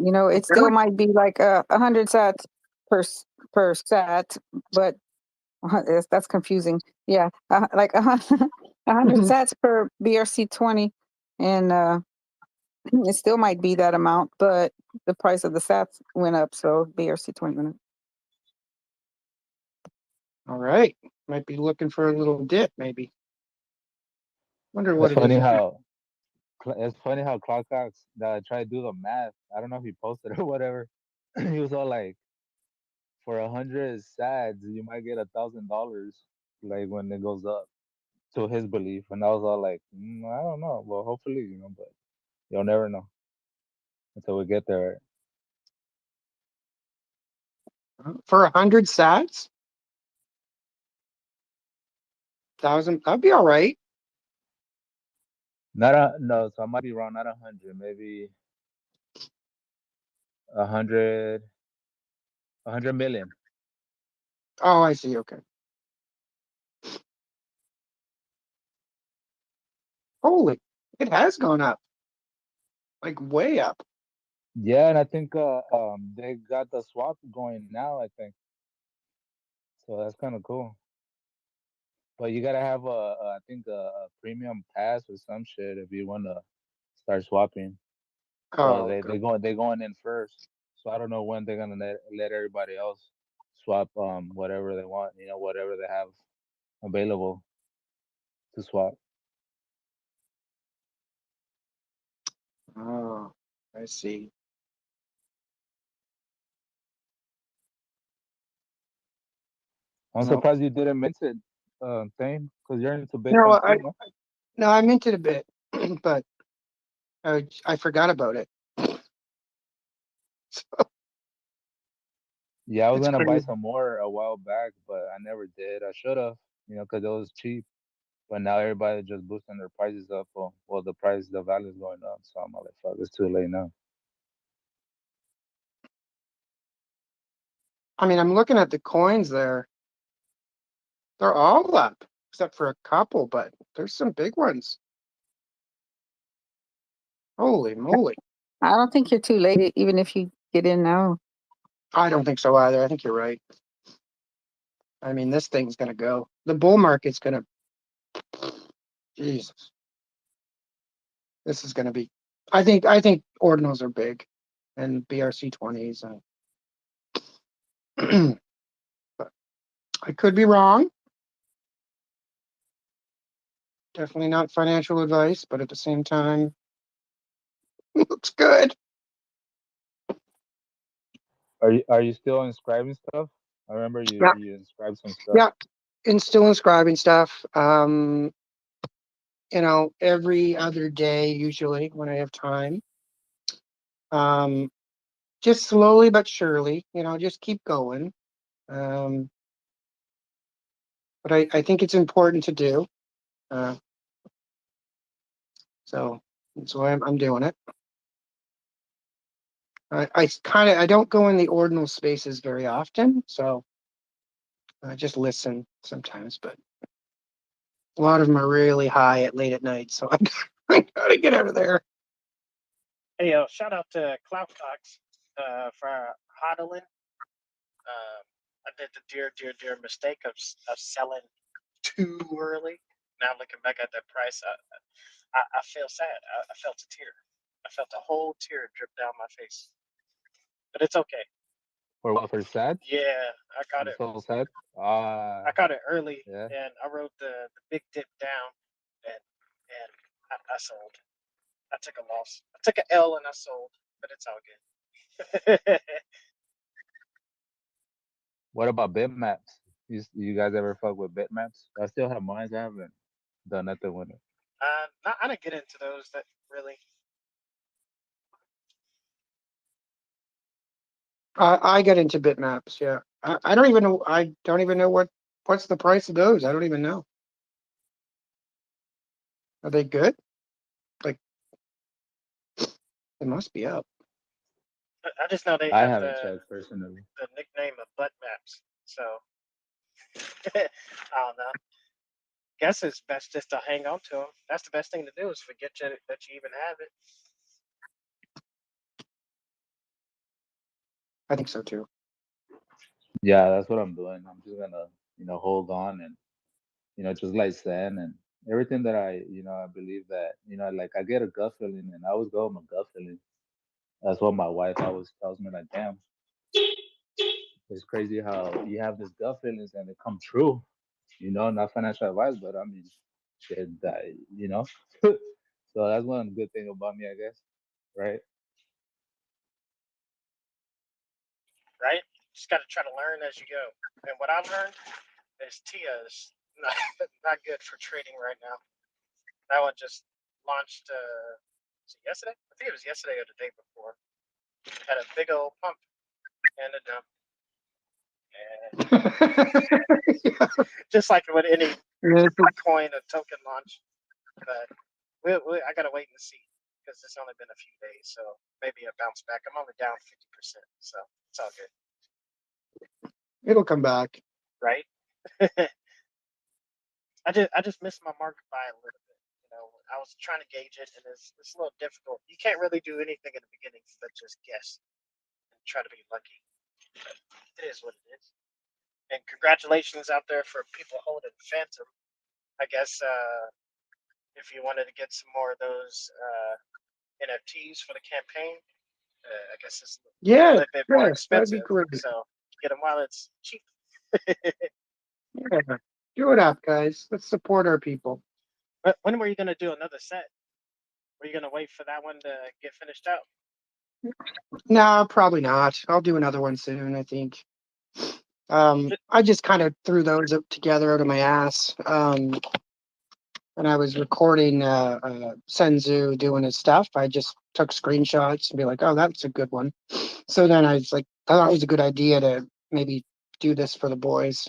It still Really? might be like 100 Sats per Sat, but that's confusing. Yeah, like 100 Sats per BRC20, and it still might be that amount, but the price of the Sats went up, so BRC20 went up. All right. Might be looking for a little dip, maybe. Wonder what It's it funny is. how Clockcox that tried to do the math. I don't know if he posted or whatever. He was all like, for 100 Sats, you might get $1,000, like when it goes up to his belief. And I was all like, I don't know. Well, hopefully, but you'll never know until we get there. For 100 sats, 1,000, that'd be all right. No, so I might be wrong. Not 100, maybe 100, 100 million. Oh, I see. Okay. Holy, it has gone up, like way up. Yeah, and I think they got the swap going now. I think so. That's kind of cool. But you gotta have I think a premium pass or some shit if you wanna start swapping. So Oh, they going in first. So I don't know when they're gonna let everybody else swap whatever they want, whatever they have available to swap. oh, I see. I'm No, surprised you didn't mint it, thing, because you're into no, Bitcoin too, no? no, I meant it a bit, but I forgot about it. Yeah, I was It's gonna buy crazy. some more a while back, but I never did. I should have, because it was cheap. But now everybody just boosting their prices up. Well, the value is going up. So I'm like, fuck, it's too late now. I mean, I'm looking at the coins there. They're all up except for a couple, but there's some big ones. Holy moly. I don't think you're too late, even if you get in now. I don't think so either. I think you're right. I mean, this thing's going to go. The bull market's going to, Jesus. this is going to be. I think ordinals are big, and BRC20s. But I could be wrong. Definitely not financial advice, but at the same time, looks good. Are you still inscribing stuff? I remember Yeah, you inscribed some stuff. yeah, and still inscribing stuff. Every other day usually when I have time. Um, just slowly but surely, just keep going. Um, but I think it's important to do. Uh, so that's why I'm doing it. I don't go in the ordinal spaces very often, so I just listen sometimes, but a lot of them are really high at late at night, so I gotta get out of there. Hey, shout out to Clout Cox for hodling. I did the dear mistake of selling too early. Now looking back at that price, I feel sad. I felt a tear. I felt a whole tear drip down my face. But it's okay. For what? For sad? Yeah, I got I'm it. so sad. I got it early, Yeah. and I wrote the big dip down, and I sold. I took a loss. I took an L and I sold, but it's all good. What about bitmaps? You guys ever fuck with bitmaps? I still have mine. I haven't done nothing with it. I didn't get into those that really. I get into bitmaps. Yeah, I don't even know. I don't even know what's the price of those. I don't even know. Are they good? Like, they must be up. I just know they I have haven't checked personally. the nickname of butt maps. So I don't know. Guess it's best just to hang on to them. That's the best thing to do is forget that you even have it. I think so too. Yeah, that's what I'm doing. I'm just gonna, hold on and, just like Stan and everything that I believe that, like I get a gut feeling and I always go with my gut feeling. That's what my wife always tells me, like, damn, it's crazy how you have this gut feelings and it come true. Not financial advice, but I mean, that. So that's one good thing about me, I guess, right? Right? Just got to try to learn as you go. And what I learned is Tia is not, not good for trading right now. That one just launched. Was it yesterday? I think it was yesterday or the day before. Had a big old pump and a dump. And just like with any coin or token launch, but I gotta wait and see because it's only been a few days, so maybe a bounce back. I'm only down 50%, so it's all good, It'll come back. right? I just missed my market buy a little bit. I was trying to gauge it, and it's a little difficult. You can't really do anything in the beginning but just guess and try to be lucky. But it is what it is. And congratulations out there for people holding Phantom. I guess if you wanted to get some more of those NFTs for the campaign, I guess it's a little bit more Yes, that'd be expensive. great. So get them while it's cheap. Yeah, do it up, guys. Let's support our people. But when were you going to do another set? Were you going to wait for that one to get finished out? No, probably not. I'll do another one soon, I think. I just kind of threw those up together out of my ass. When I was recording Senzu doing his stuff, I just took screenshots and be like, oh, that's a good one. So then I was like, I thought it was a good idea to maybe do this for the boys.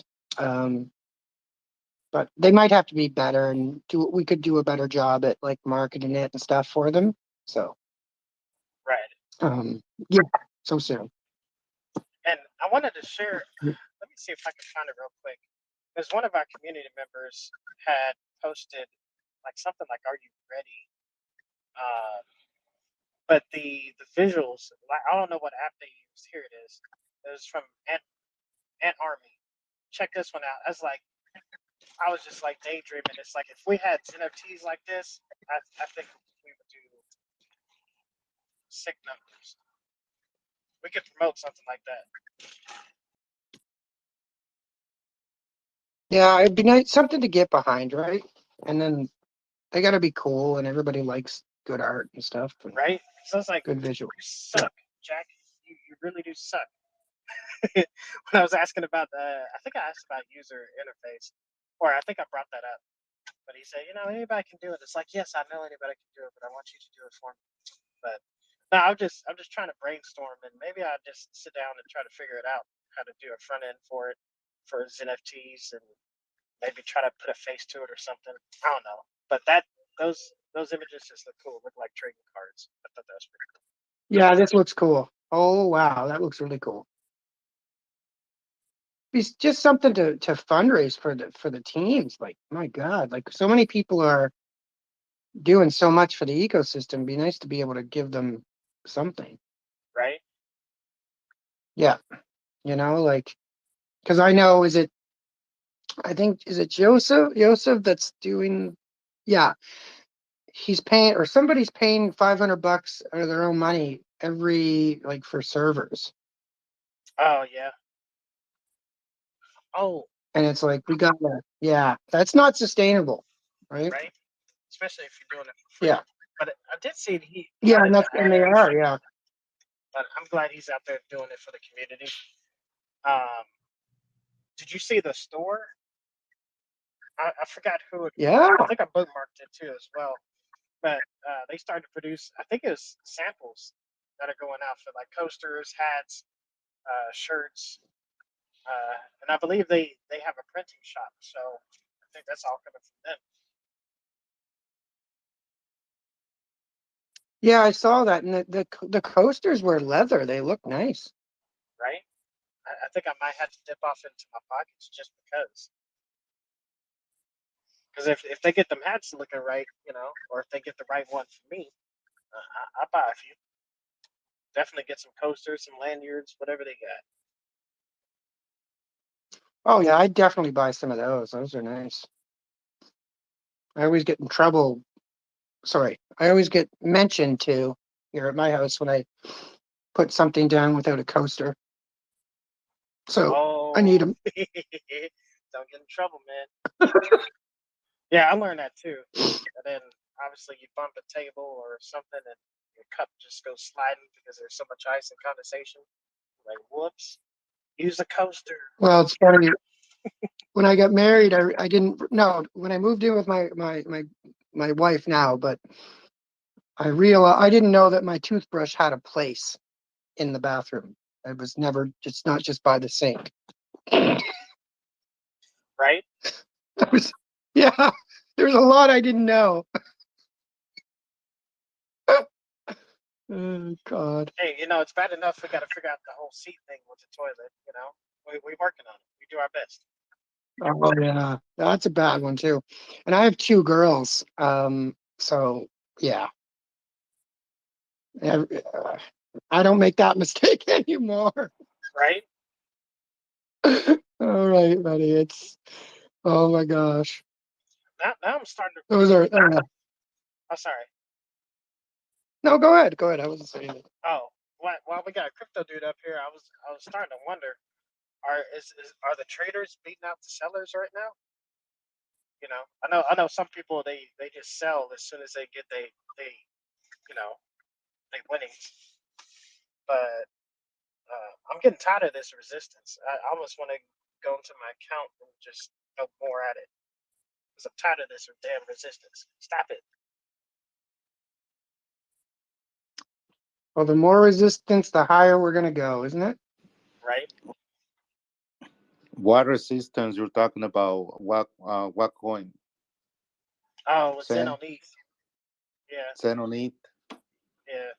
But they might have to be better and we could do a better job at like marketing it and stuff for them. So Right. Yeah, so soon. And I wanted to share. Let me see if I can find it real quick. Because one of our community members had posted like something like, "Are you ready?" Uh, but the visuals, like I don't know what app they used. Here it is. It was from Ant Army. Check this one out. I was just like daydreaming. It's like if we had NFTs like this, I think we would do sick numbers. We could promote something like that. Yeah, it'd be nice something to get behind, right? And then they got to be cool, and everybody likes good art and stuff, and Right? So it's like, good visual. you suck, Jack. You really do suck. When I was asking about I think I asked about user interface, or I think I brought that up. But he said, anybody can do it. It's like, yes, I know anybody can do it, but I want you to do it for me. But no, I'm just trying to brainstorm, and maybe I just sit down and try to figure it out how to do a front end for it for his NFTs, and maybe try to put a face to it or something. I don't know, but those images just look cool. Look like trading cards. I thought that was pretty cool. Yeah, this looks cool. Oh wow, that looks really cool. It's just something to fundraise for the teams. Like, my God, like so many people are doing so much for the ecosystem. It'd be nice to be able to give them something. Right? Yeah, like because I know is it Joseph that's doing. Yeah, he's paying or somebody's paying $500 out of their own money every like for servers, Oh yeah. Oh, and it's like we got that. Yeah, that's not sustainable, right? right. Especially if you're doing it for free. Yeah, But I did see he yeah, added the and they are. animation. Yeah, But I'm glad he's out there doing it for the community. Um, did you see the store? I forgot who it. yeah, I think I bookmarked it too as well. But they started to produce. I think it was samples that are going out for like coasters, hats, shirts, and I believe they have a printing shop. So I think that's all coming from them, yeah. I saw that, and the coasters were leather. They look nice. right? I think I might have to dip off into my pockets just because. Because if they get them hats looking right, or if they get the right one for me, I'll buy a few. Definitely get some coasters, some lanyards, whatever they got. Oh yeah, I'd definitely buy some of those. Those are nice. I always get in trouble. Sorry, I always get mentioned to here at my house when I put something down without a coaster. So I need Oh, them. don't get in trouble, man. Yeah, I learned that too. And then obviously you bump a table or something, and your cup just goes sliding because there's so much ice and condensation. Like, whoops, use a coaster. Well, it's funny. When I got married, I didn't no. When I moved in with my wife now, but I realized I didn't know that my toothbrush had a place in the bathroom. It was never. It's not just by the sink. Right? That was, yeah. There's a lot I didn't know. Oh God. Hey, it's bad enough we got to figure out the whole seat thing with the toilet. We working on it. We do our best. Oh yeah, that's a bad one too. And I have two girls. So yeah, I don't make that mistake anymore. Right? All right, buddy. Oh my gosh. Now I'm starting to. Those are Oh, sorry. no. Go ahead. Go ahead. I wasn't saying it. Oh, while we got a crypto dude up here, I was starting to wonder: are the traders beating out the sellers right now? I know some people they just sell as soon as they get they you know they winnings, but I'm getting tired of this resistance. I almost want to go into my account and just go more at it because I'm tired of this damn resistance. Stop it, Well, the more resistance, the higher we're gonna go, isn't it? right? What resistance you're talking about? What coin? Oh, it's in Zen, on ETH. Yeah, Zen on it. yeah,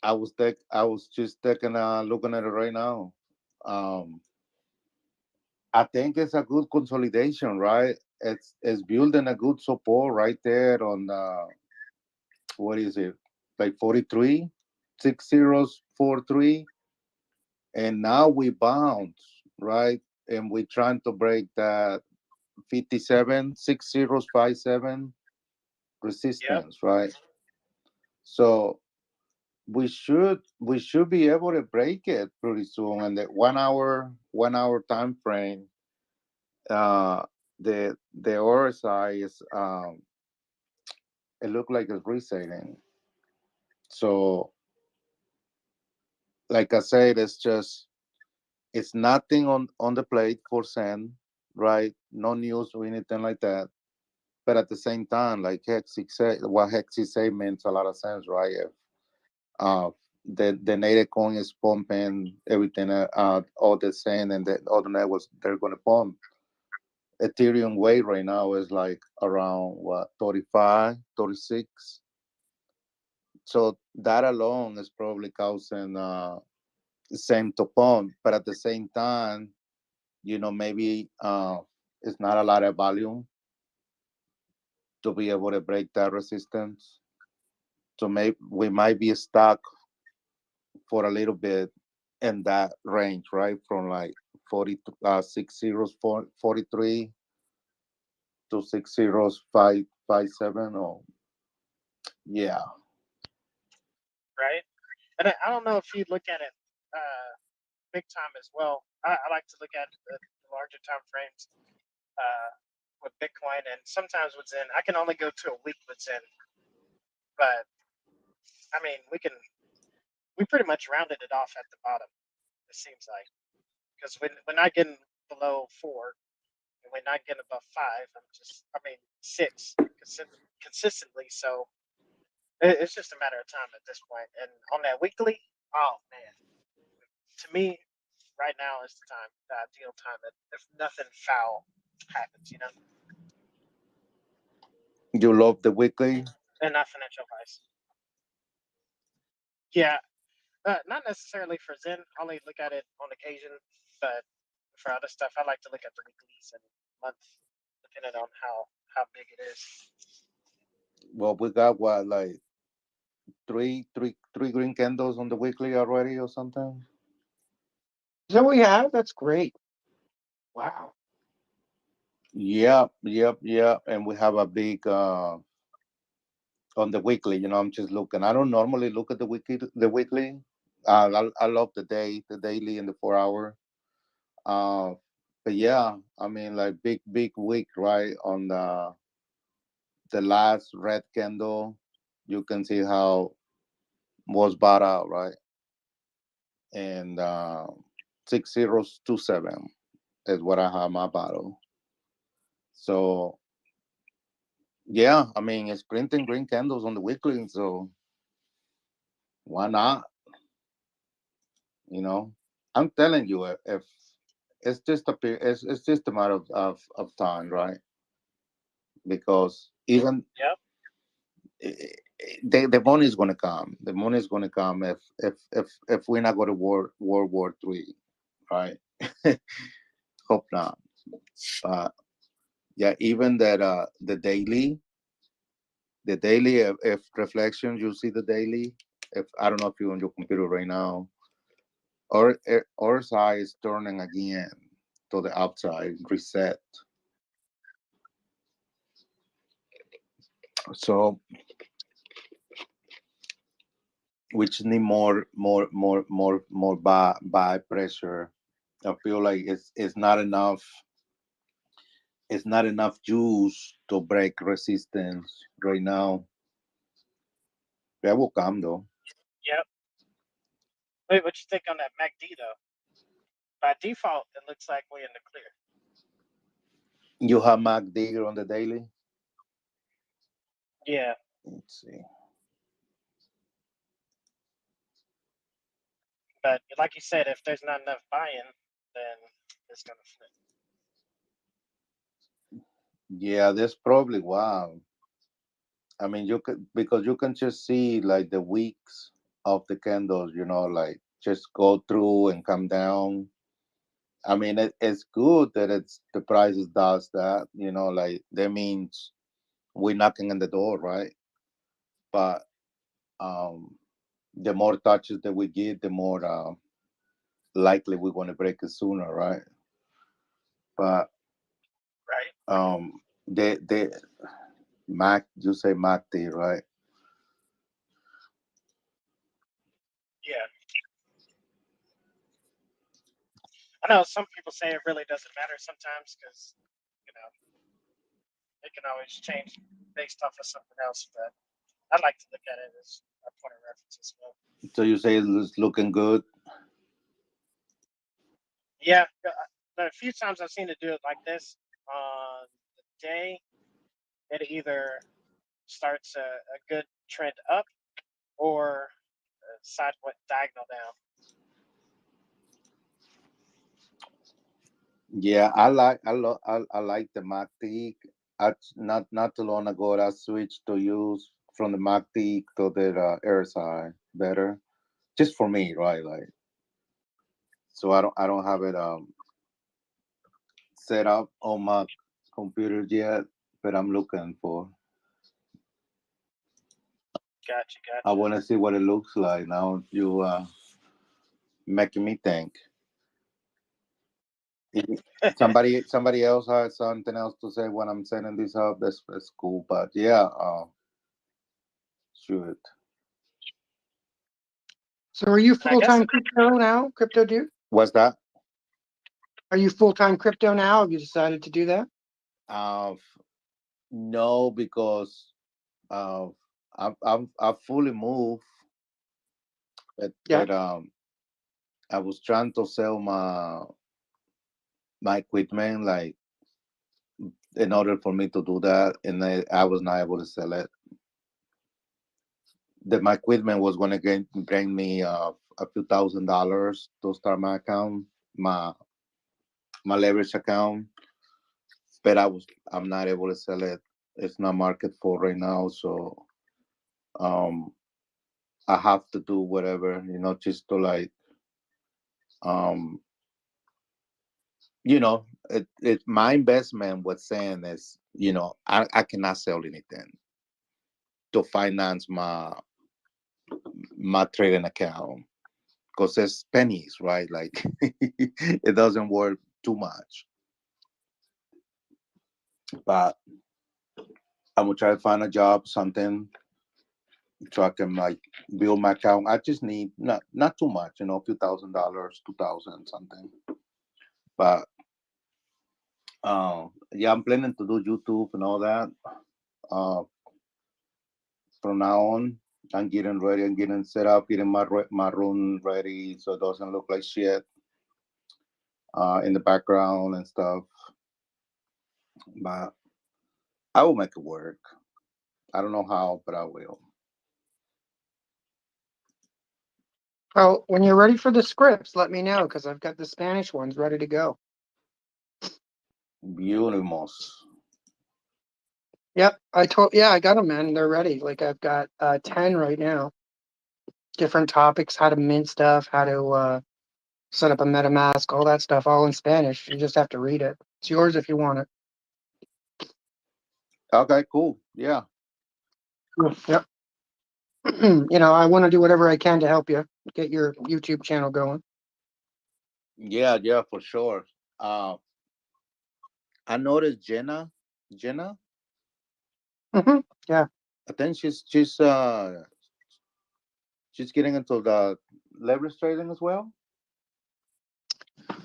I was just taking looking at it right now. Um, I think it's a good consolidation, right? It's building a good support right there on what is it, like 43, 6043, and now we bounce, right? And we're trying to break that 57, 6057 yep, resistance, right? So we should be able to break it pretty soon. And the 1 hour time frame, uh, the RSI is it looked like it's resetting. So, like I said, it's nothing on the plate for send, right? No news or anything like that. But at the same time, like Hexy said, what Hexy said makes a lot of sense, right? If uh, the native coin is pumping everything, all the sand and the other networks they're going to pump. Ethereum weight right now is like around what 35, 36. So that alone is probably causing same to pump, but at the same time, maybe it's not a lot of volume to be able to break that resistance. So maybe we might be stuck for a little bit in that range, right? From like 40 six zeros 43 to 6 zeros 557. Or yeah, right? And I don't know if you look at it big time as well. I like to look at the larger time frames uh, with Bitcoin, and sometimes with Zen, I can only go to a week with Zen, but I mean, we pretty much rounded it off at the bottom. It seems like because we're not getting below 4, and we're not getting above 5. I mean 6 consistently. So it's just a matter of time at this point. And on that weekly, oh man, to me, right now is the time, the ideal time. If nothing foul happens, you love the weekly. and not financial advice. Yeah, not necessarily for Zen. I only look at it on occasion, but for other stuff, I like to look at the weeklies and months, depending on how big it is. Well, we got what, like three green candles on the weekly already or something. Is that what we have? That's great. Wow. Yep, yep, yep. And we have a big on the weekly. I'm just looking. I don't normally look at the weekly. The weekly. I love the daily, and the 4 hour. Uh, but yeah, I mean, like big week, right? On the last red candle, you can see how was bought out, right? And 6027 is what I have my bottle. So yeah, I mean, it's printing green candles on the weekly, so why not? You know, I'm telling you, if it's just it's just a matter of time, right? Because even Yep. the money is going to come. The money is going to come if we're not going to World War III, right? Hope not. But yeah, even that the daily, if reflections, you see the daily. If I don't know if you're on your computer right now, or side is turning again to the upside, reset. So which need more buy pressure. I feel like it's not enough. It's not enough juice to break resistance right now. That will come though. Yep. Wait, what you think on that MACD though? By default, it looks like we're in the clear. You have MACD on the daily. Yeah, Let's see. but like you said, if there's not enough buy-in, then it's gonna flip. Yeah, that's probably wow. I mean, you could because you can just see like the weeks of the candles. Like just go through and come down. I mean, it's good that the prices does that. Like that means we're knocking on the door, right? But um, the more touches that we get, the more likely we're going to break it sooner, right? But Right. the Mac, you say MACD, right? I know some people say it really doesn't matter sometimes because you know it can always change based off of something else. But I like to look at it as a point of reference as well. So you say it's looking good? Yeah, the few times I've seen it do it like this on the day, it either starts a good trend up or sideway diagonal down. Yeah, I like the MacTeak. Not too long ago, I switched to use from the MacTeak to the AirSide better, just for me, right? Like, so I don't have it set up on my computer yet, but I'm looking for. Gotcha, I gotcha. want to see what it looks like now. You making me think. Somebody else has something else to say when I'm setting this up. That's cool. But yeah, shoot. So are you And I guess full-time crypto now, crypto dude? What's that? Are you full-time crypto now? Have you decided to do that? Uh, no, because uh, I fully moved, Yeah. but I was trying to sell my equipment, like in order for me to do that, and I was not able to sell it. My equipment was going to bring me a few $1,000s to start my account, my my leverage account, but I'm not able to sell it. It's not market for right now, so um I have to do whatever, just to like um my investment was saying is, I cannot sell anything to finance my trading account because it's pennies, right? Like it doesn't work too much. But I'm gonna try to find a job, something, so I can like build my account. I just need not too much, a few $1,000s, 2,000 something. But yeah, I'm planning to do YouTube and all that. Uh, from now on, I'm getting ready. I'm getting set up, getting my room ready so it doesn't look like shit in the background and stuff. But I will make it work. I don't know how, but I will. Well, when you're ready for the scripts, let me know because I've got the Spanish ones ready to go. Beautiful. Yep, yeah, I got them, man. They're ready. Like I've got 10 right now. Different topics, how to mint stuff, how to set up a MetaMask, all that stuff, all in Spanish. You just have to read it. It's yours if you want it. Okay, cool. Yeah. Cool. Yep. I want to do whatever I can to help you get your YouTube channel going. Yeah, yeah, for sure. Uh, I noticed Jenna. Yeah. I think she's getting into the leverage trading as well.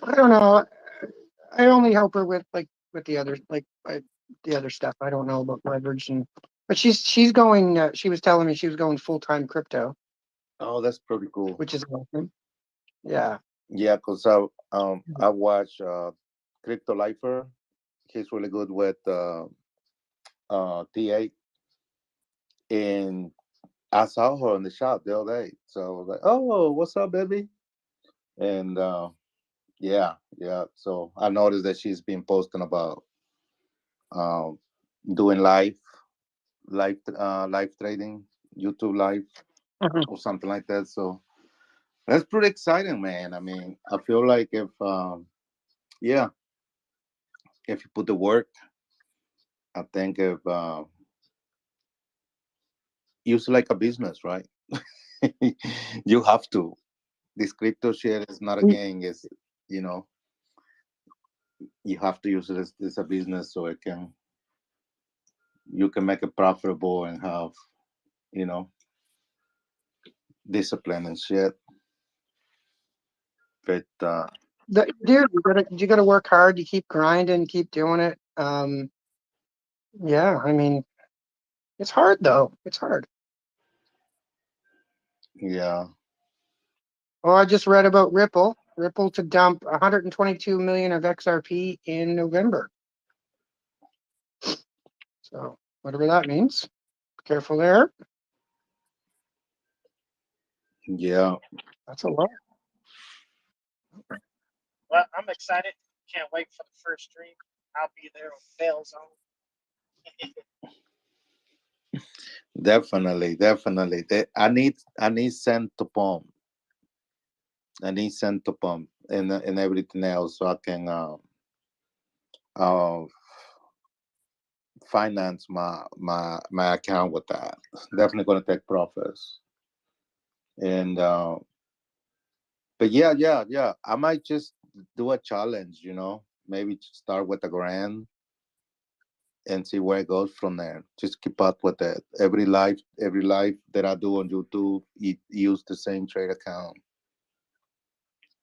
I don't know. I only help her with with the other the other stuff. I don't know about leverage but she's going. She was telling me she was going full-time crypto, Oh, that's pretty cool. which is awesome. Yeah. Yeah, because I watch Crypto Lifer. He's really good with T8, and I saw her in the shop the other day. So I was like, "Oh, what's up, baby?" And yeah, yeah. So I noticed that she's been posting about um, doing live trading, YouTube live Mhm. or something like that. So that's pretty exciting, man. I mean, I feel like yeah, if you put the work, I think if use it like a business, right? You have to. This crypto shit is not a game. It's you know you have to use it as a business so you can make it profitable and have you know discipline and shit. But Dude, you gotta work hard. You keep grinding, keep doing it. Yeah, I mean, it's hard though. It's hard. Yeah. Oh, I just read about Ripple. Ripple to dump 122 million of XRP in November. So whatever that means. Careful there. Yeah. That's a lot. Well, I'm excited. Can't wait for the first stream. I'll be there on Fail Zone. Definitely. I need send to pump. I need send to pump and everything else so I can uh finance my account with that. Definitely gonna take profits. And but yeah. I might just do a challenge, maybe start with a grand and see where it goes from there. Just keep up with it. Every live that I do on YouTube, use the same trade account.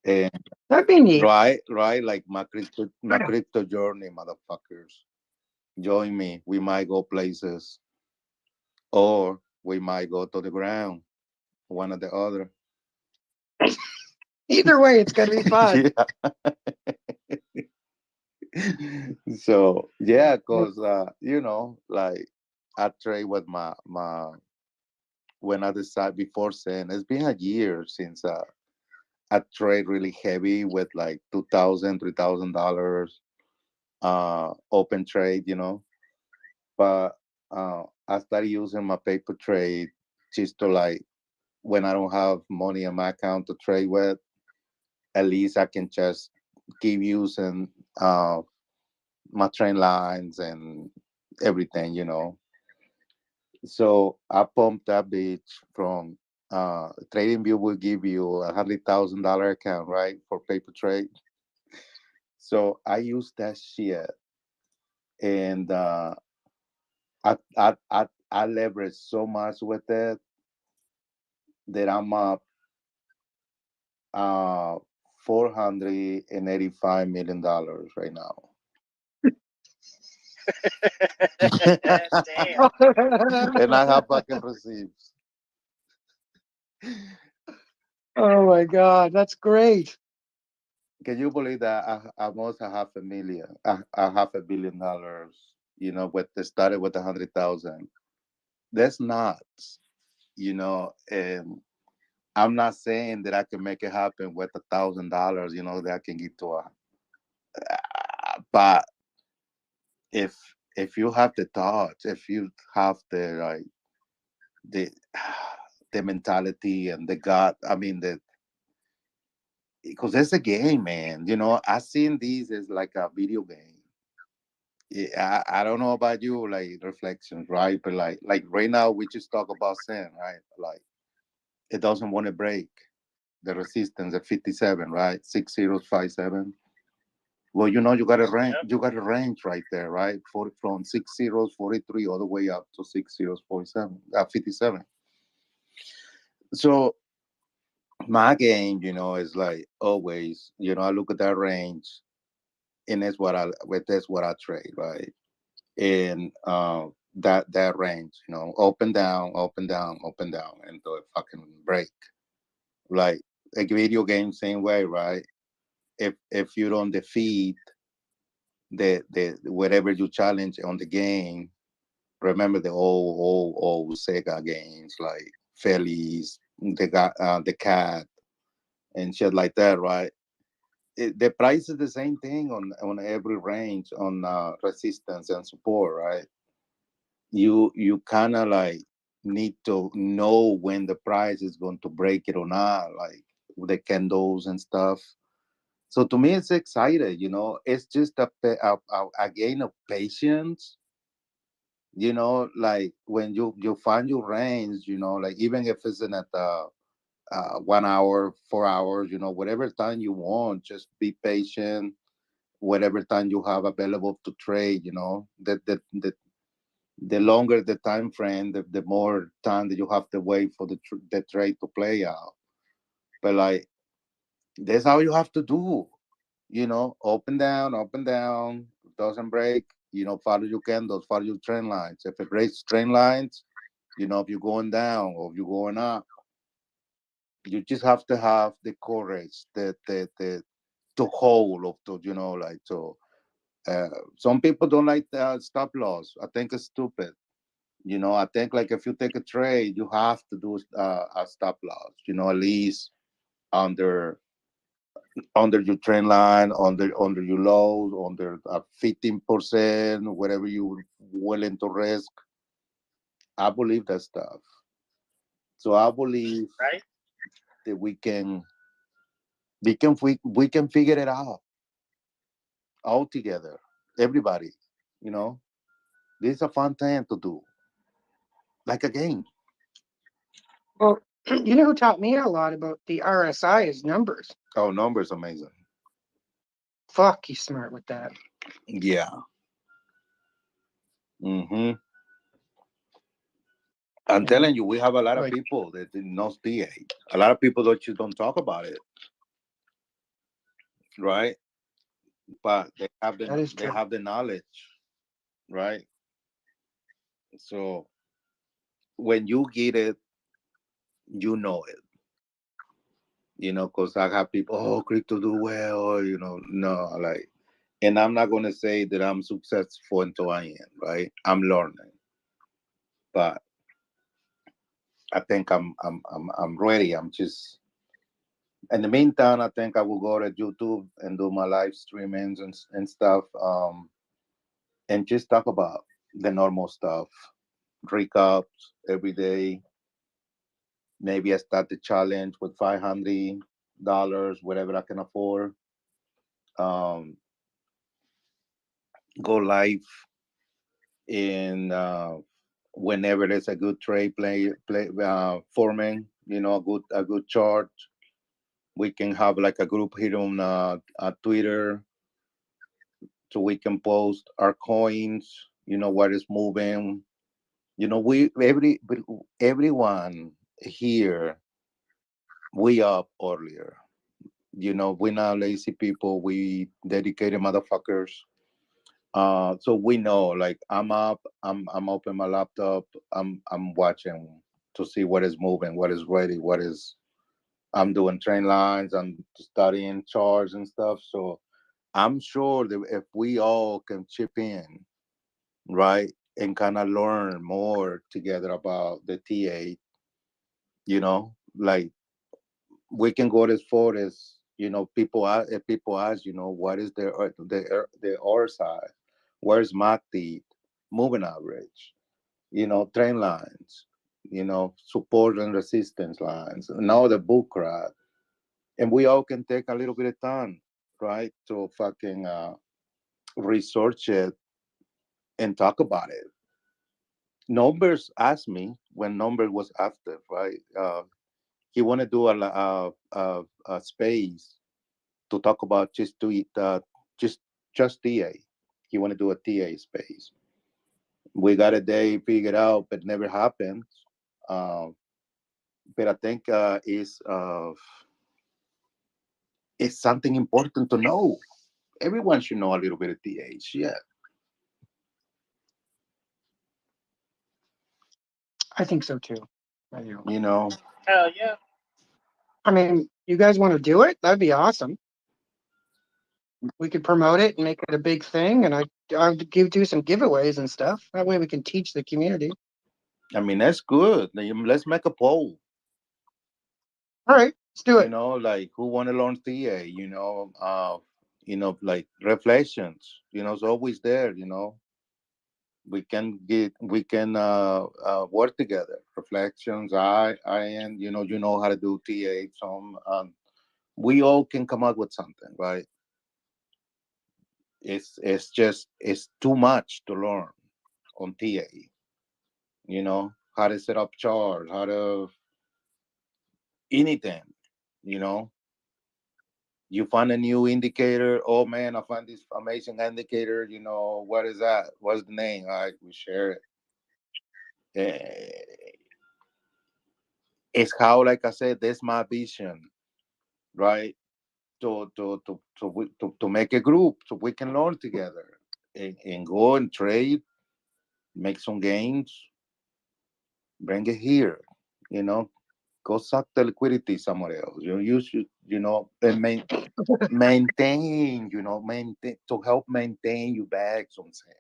And That'd be neat. right, like my crypto journey, motherfuckers. Join me. We might go places, or we might go to the ground, one or the other. Either way, it's gonna be fun. So yeah, cause like I trade with my when I decided before saying it's been a year since I trade really heavy with like $2,000, $3,000 open trade. But I started using my paper trade just to like when I don't have money in my account to trade with, at least I can just keep using my train lines and everything. So I pumped that bitch from TradingView will give you $100,000 account, right, for paper trade. So I use that shit and I leverage so much with it that I'm up uh $485 million right now. Damn. And I have fucking receipts. Oh my God, that's great. Can you believe that I almost a $500 million, with the started with 100,000. That's nuts, and I'm not saying that I can make it happen with $1,000, that I can get to but if if you have the thoughts, if you have the like the the mentality and the God, I mean the because it's a game, man. I seen these as like a video game. Yeah, I don't know about you, like reflections, right? But like right now, we just talk about sin, right? Like it doesn't want to break the resistance at 57, right? 6057. Well, you got a range, Yep. right there, right? From 6043 all the way up to 6047, 57. So my game, is like always, I look at that range, and that's what I trade, right? In that range, up and down, up and down, until it fucking break. Like a video game, same way, right? If you don't defeat the whatever you challenge on the game, remember the old Sega games like Feliz, the cat and shit like that, right? The price is the same thing on every range on resistance and support, right? You kind of like need to know when the price is going to break it or not, like the candles and stuff. So to me, it's excited. It's just a gain of patience. Like when you find your range. Like even if it's in at 1 hour, 4 hours, whatever time you want, just be patient. Whatever time you have available to trade, the longer the time frame, the more time that you have to wait for the trade to play out. But like that's how you have to do. Up and down, doesn't break. Follow your candles, follow your trend lines. If it breaks trend lines, if you're going down or if you're going up, you just have to have the courage, the to hold of to, like so. Some people don't like stop loss. I think it's stupid. I think like if you take a trade, you have to do a stop loss. At least under under your trend line, under your lows, under 15%, whatever you willing to risk. I believe that stuff. So I believe right? that we can figure it out all together. Everybody, you know, this is a fun thing to do, like a game. Well, you know who taught me a lot about the RSI is numbers. Oh, numbers amazing. Fuck, he's smart with that. Yeah. hmm I'm And telling you, we have a lot of like people that know DA. A lot of people that just don't talk about it, right? But they have that is true. the knowledge, right? So when you get it, you know it. Because I have people, oh, crypto do well, or no, like, and I'm not gonna say that I'm successful until I am, right? I'm learning, but I think I'm ready. I'm just in the meantime, I think I will go to YouTube and do my live streamings and stuff, and just talk about the normal stuff, recaps every day. Maybe I start the challenge with $500, whatever I can afford. Um, go live in whenever there's a good trade play forming. A good chart. We can have like a group here on Twitter, so we can post our coins. What is moving. We everyone here, we up earlier. We're not lazy people. We dedicated motherfuckers. So we know, like, I'm up. I'm open my laptop. I'm watching to see what is moving, what is ready, what is. I'm doing train lines. I'm studying charts and stuff. So I'm sure that if we all can chip in, right, and kind of learn more together about the TA, like we can go as far as if people ask, what is the R side, where's MACD, moving average, trend lines, support and resistance lines, now the book crowd, and we all can take a little bit of time, right, to fucking research it and talk about it. Numbers asked me when Number was active, right? He want to do a space to talk about just just TA. He want to do a TA space. We got a day figured out, but never happened. Um, but I think it's something important to know. Everyone should know a little bit of TAs. Yeah, I think so too. I do. you know. Hell yeah. I mean, you guys want to do it? That'd be awesome. We could promote it and make it a big thing, and I do some giveaways and stuff. That way, we can teach the community. I mean, that's good. Let's make a poll. All right, let's do it. Like who want to learn TA. Like reflections. It's always there. We can work together. Reflections. I and you know how to do TA. Some we all can come up with something, right? It's too much to learn on TA. How to set up charts, how to anything. You know, you find a new indicator. Oh man, I find this amazing indicator. What is that? What's the name? All right, we share it. It's how, like I said, that's my vision, right? to make a group so we can learn together and go and trade, make some gains, bring it here, you know, go suck the liquidity somewhere else. You should, and maintain, maintain to help maintain your bags on sand.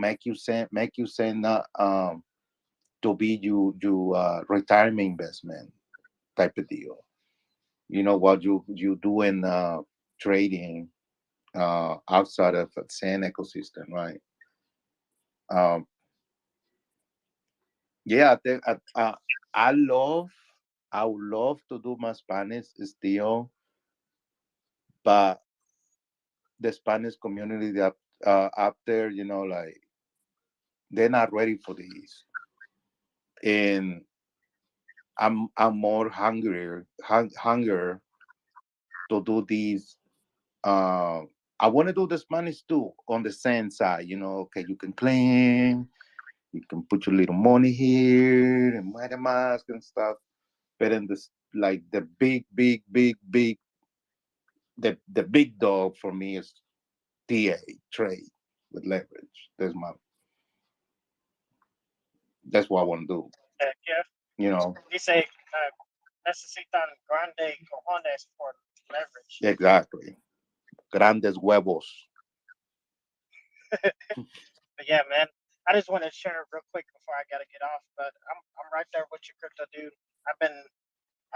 Make you send to be you retirement investment type of deal. What you do in trading outside of the sand ecosystem, right? Um, yeah, I love, I would love to do my Spanish still, but the Spanish community that up there, like they're not ready for this, and I'm more hunger to do these. Uh, I want to do the Spanish too on the sand side. Okay, you can claim, you can put your little money here and MetaMask and stuff. But in this, like the big, the big dog for me is TA trade with leverage. That's what I want to do. Yeah. You know Dice, necesitan grande cojones for leverage. exactly. Grandes huevos. But yeah, man, I just want to share real quick before I gotta get off. But I'm right there with you, crypto dude. I've been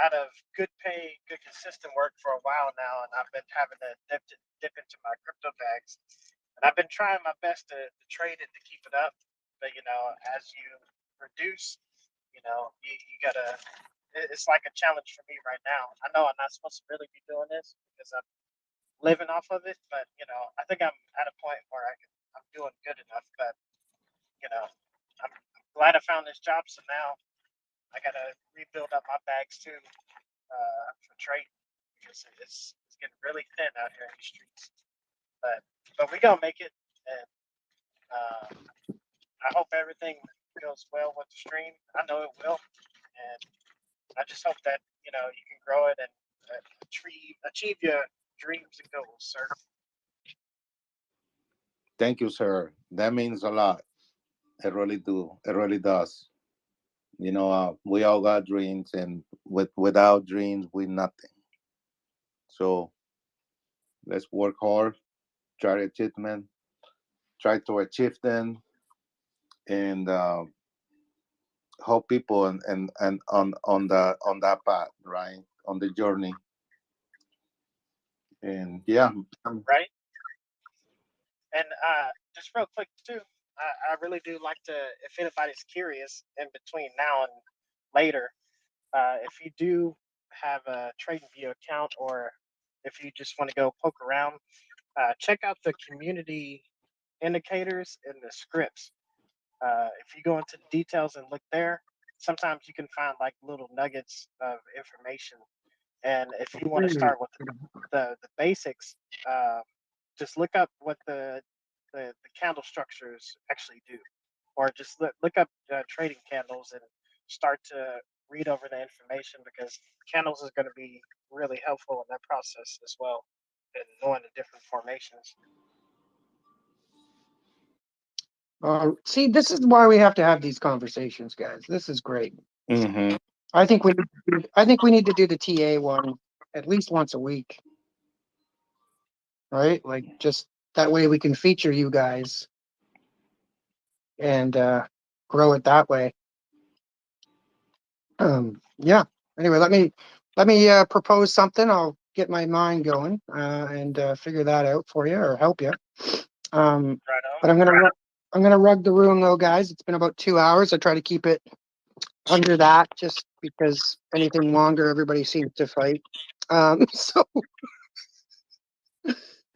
out of good pay, good consistent work for a while now, and I've been having to dip into my crypto bags. And I've been trying my best to trade it to keep it up. But as you reduce, you gotta. It's like a challenge for me right now. I know I'm not supposed to really be doing this because I'm living off of it, but I think I'm at a point where I'm doing good enough. But I'm glad I found this job. So now I gotta rebuild up my bags too for trading because it's getting really thin out here in the streets. But we gonna make it, and uh, I hope everything goes well with the stream. I know it will, and I just hope that you can grow it and achieve your dreams and goals, sir. Thank you, sir. That means a lot. It really do. It really does. We all got dreams, and without dreams, we nothing. So let's work hard, try to achieve them, try to achieve them, and help people and on that path, right, on the journey. And yeah, Right? And just real quick too, I really do like to, if anybody's curious, in between now and later, if you do have a TradingView account or if you just want to go poke around, check out the community indicators and the scripts. If you go into the details and look there, sometimes you can find like little nuggets of information. And if you want to start with the basics, uh, just look up what the candle structures actually do, or just look up trading candles and start to read over the information because candles is going to be really helpful in that process as well, and knowing the different formations. See, this is why we have to have these conversations, guys. This is great. hmm I think we need to do the TA one at least once a week, right? Like just that way we can feature you guys and grow it that way. Yeah. Anyway, let me propose something. I'll get my mind going and figure that out for you or help you. Right on. But I'm gonna rug the room though, guys. It's been about 2 hours. I try to keep it under that just because anything longer, everybody seems to fight. So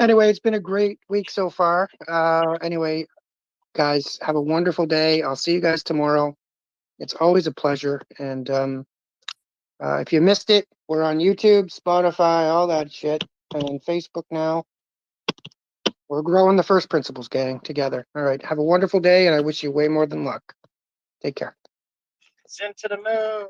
anyway, it's been a great week so far. Anyway, guys, have a wonderful day. I'll see you guys tomorrow. It's always a pleasure. And if you missed it, we're on YouTube, Spotify, all that shit, and Facebook now. We're growing the First Principles gang together. All right. Have a wonderful day, and I wish you way more than luck. Take care. Send to the moon.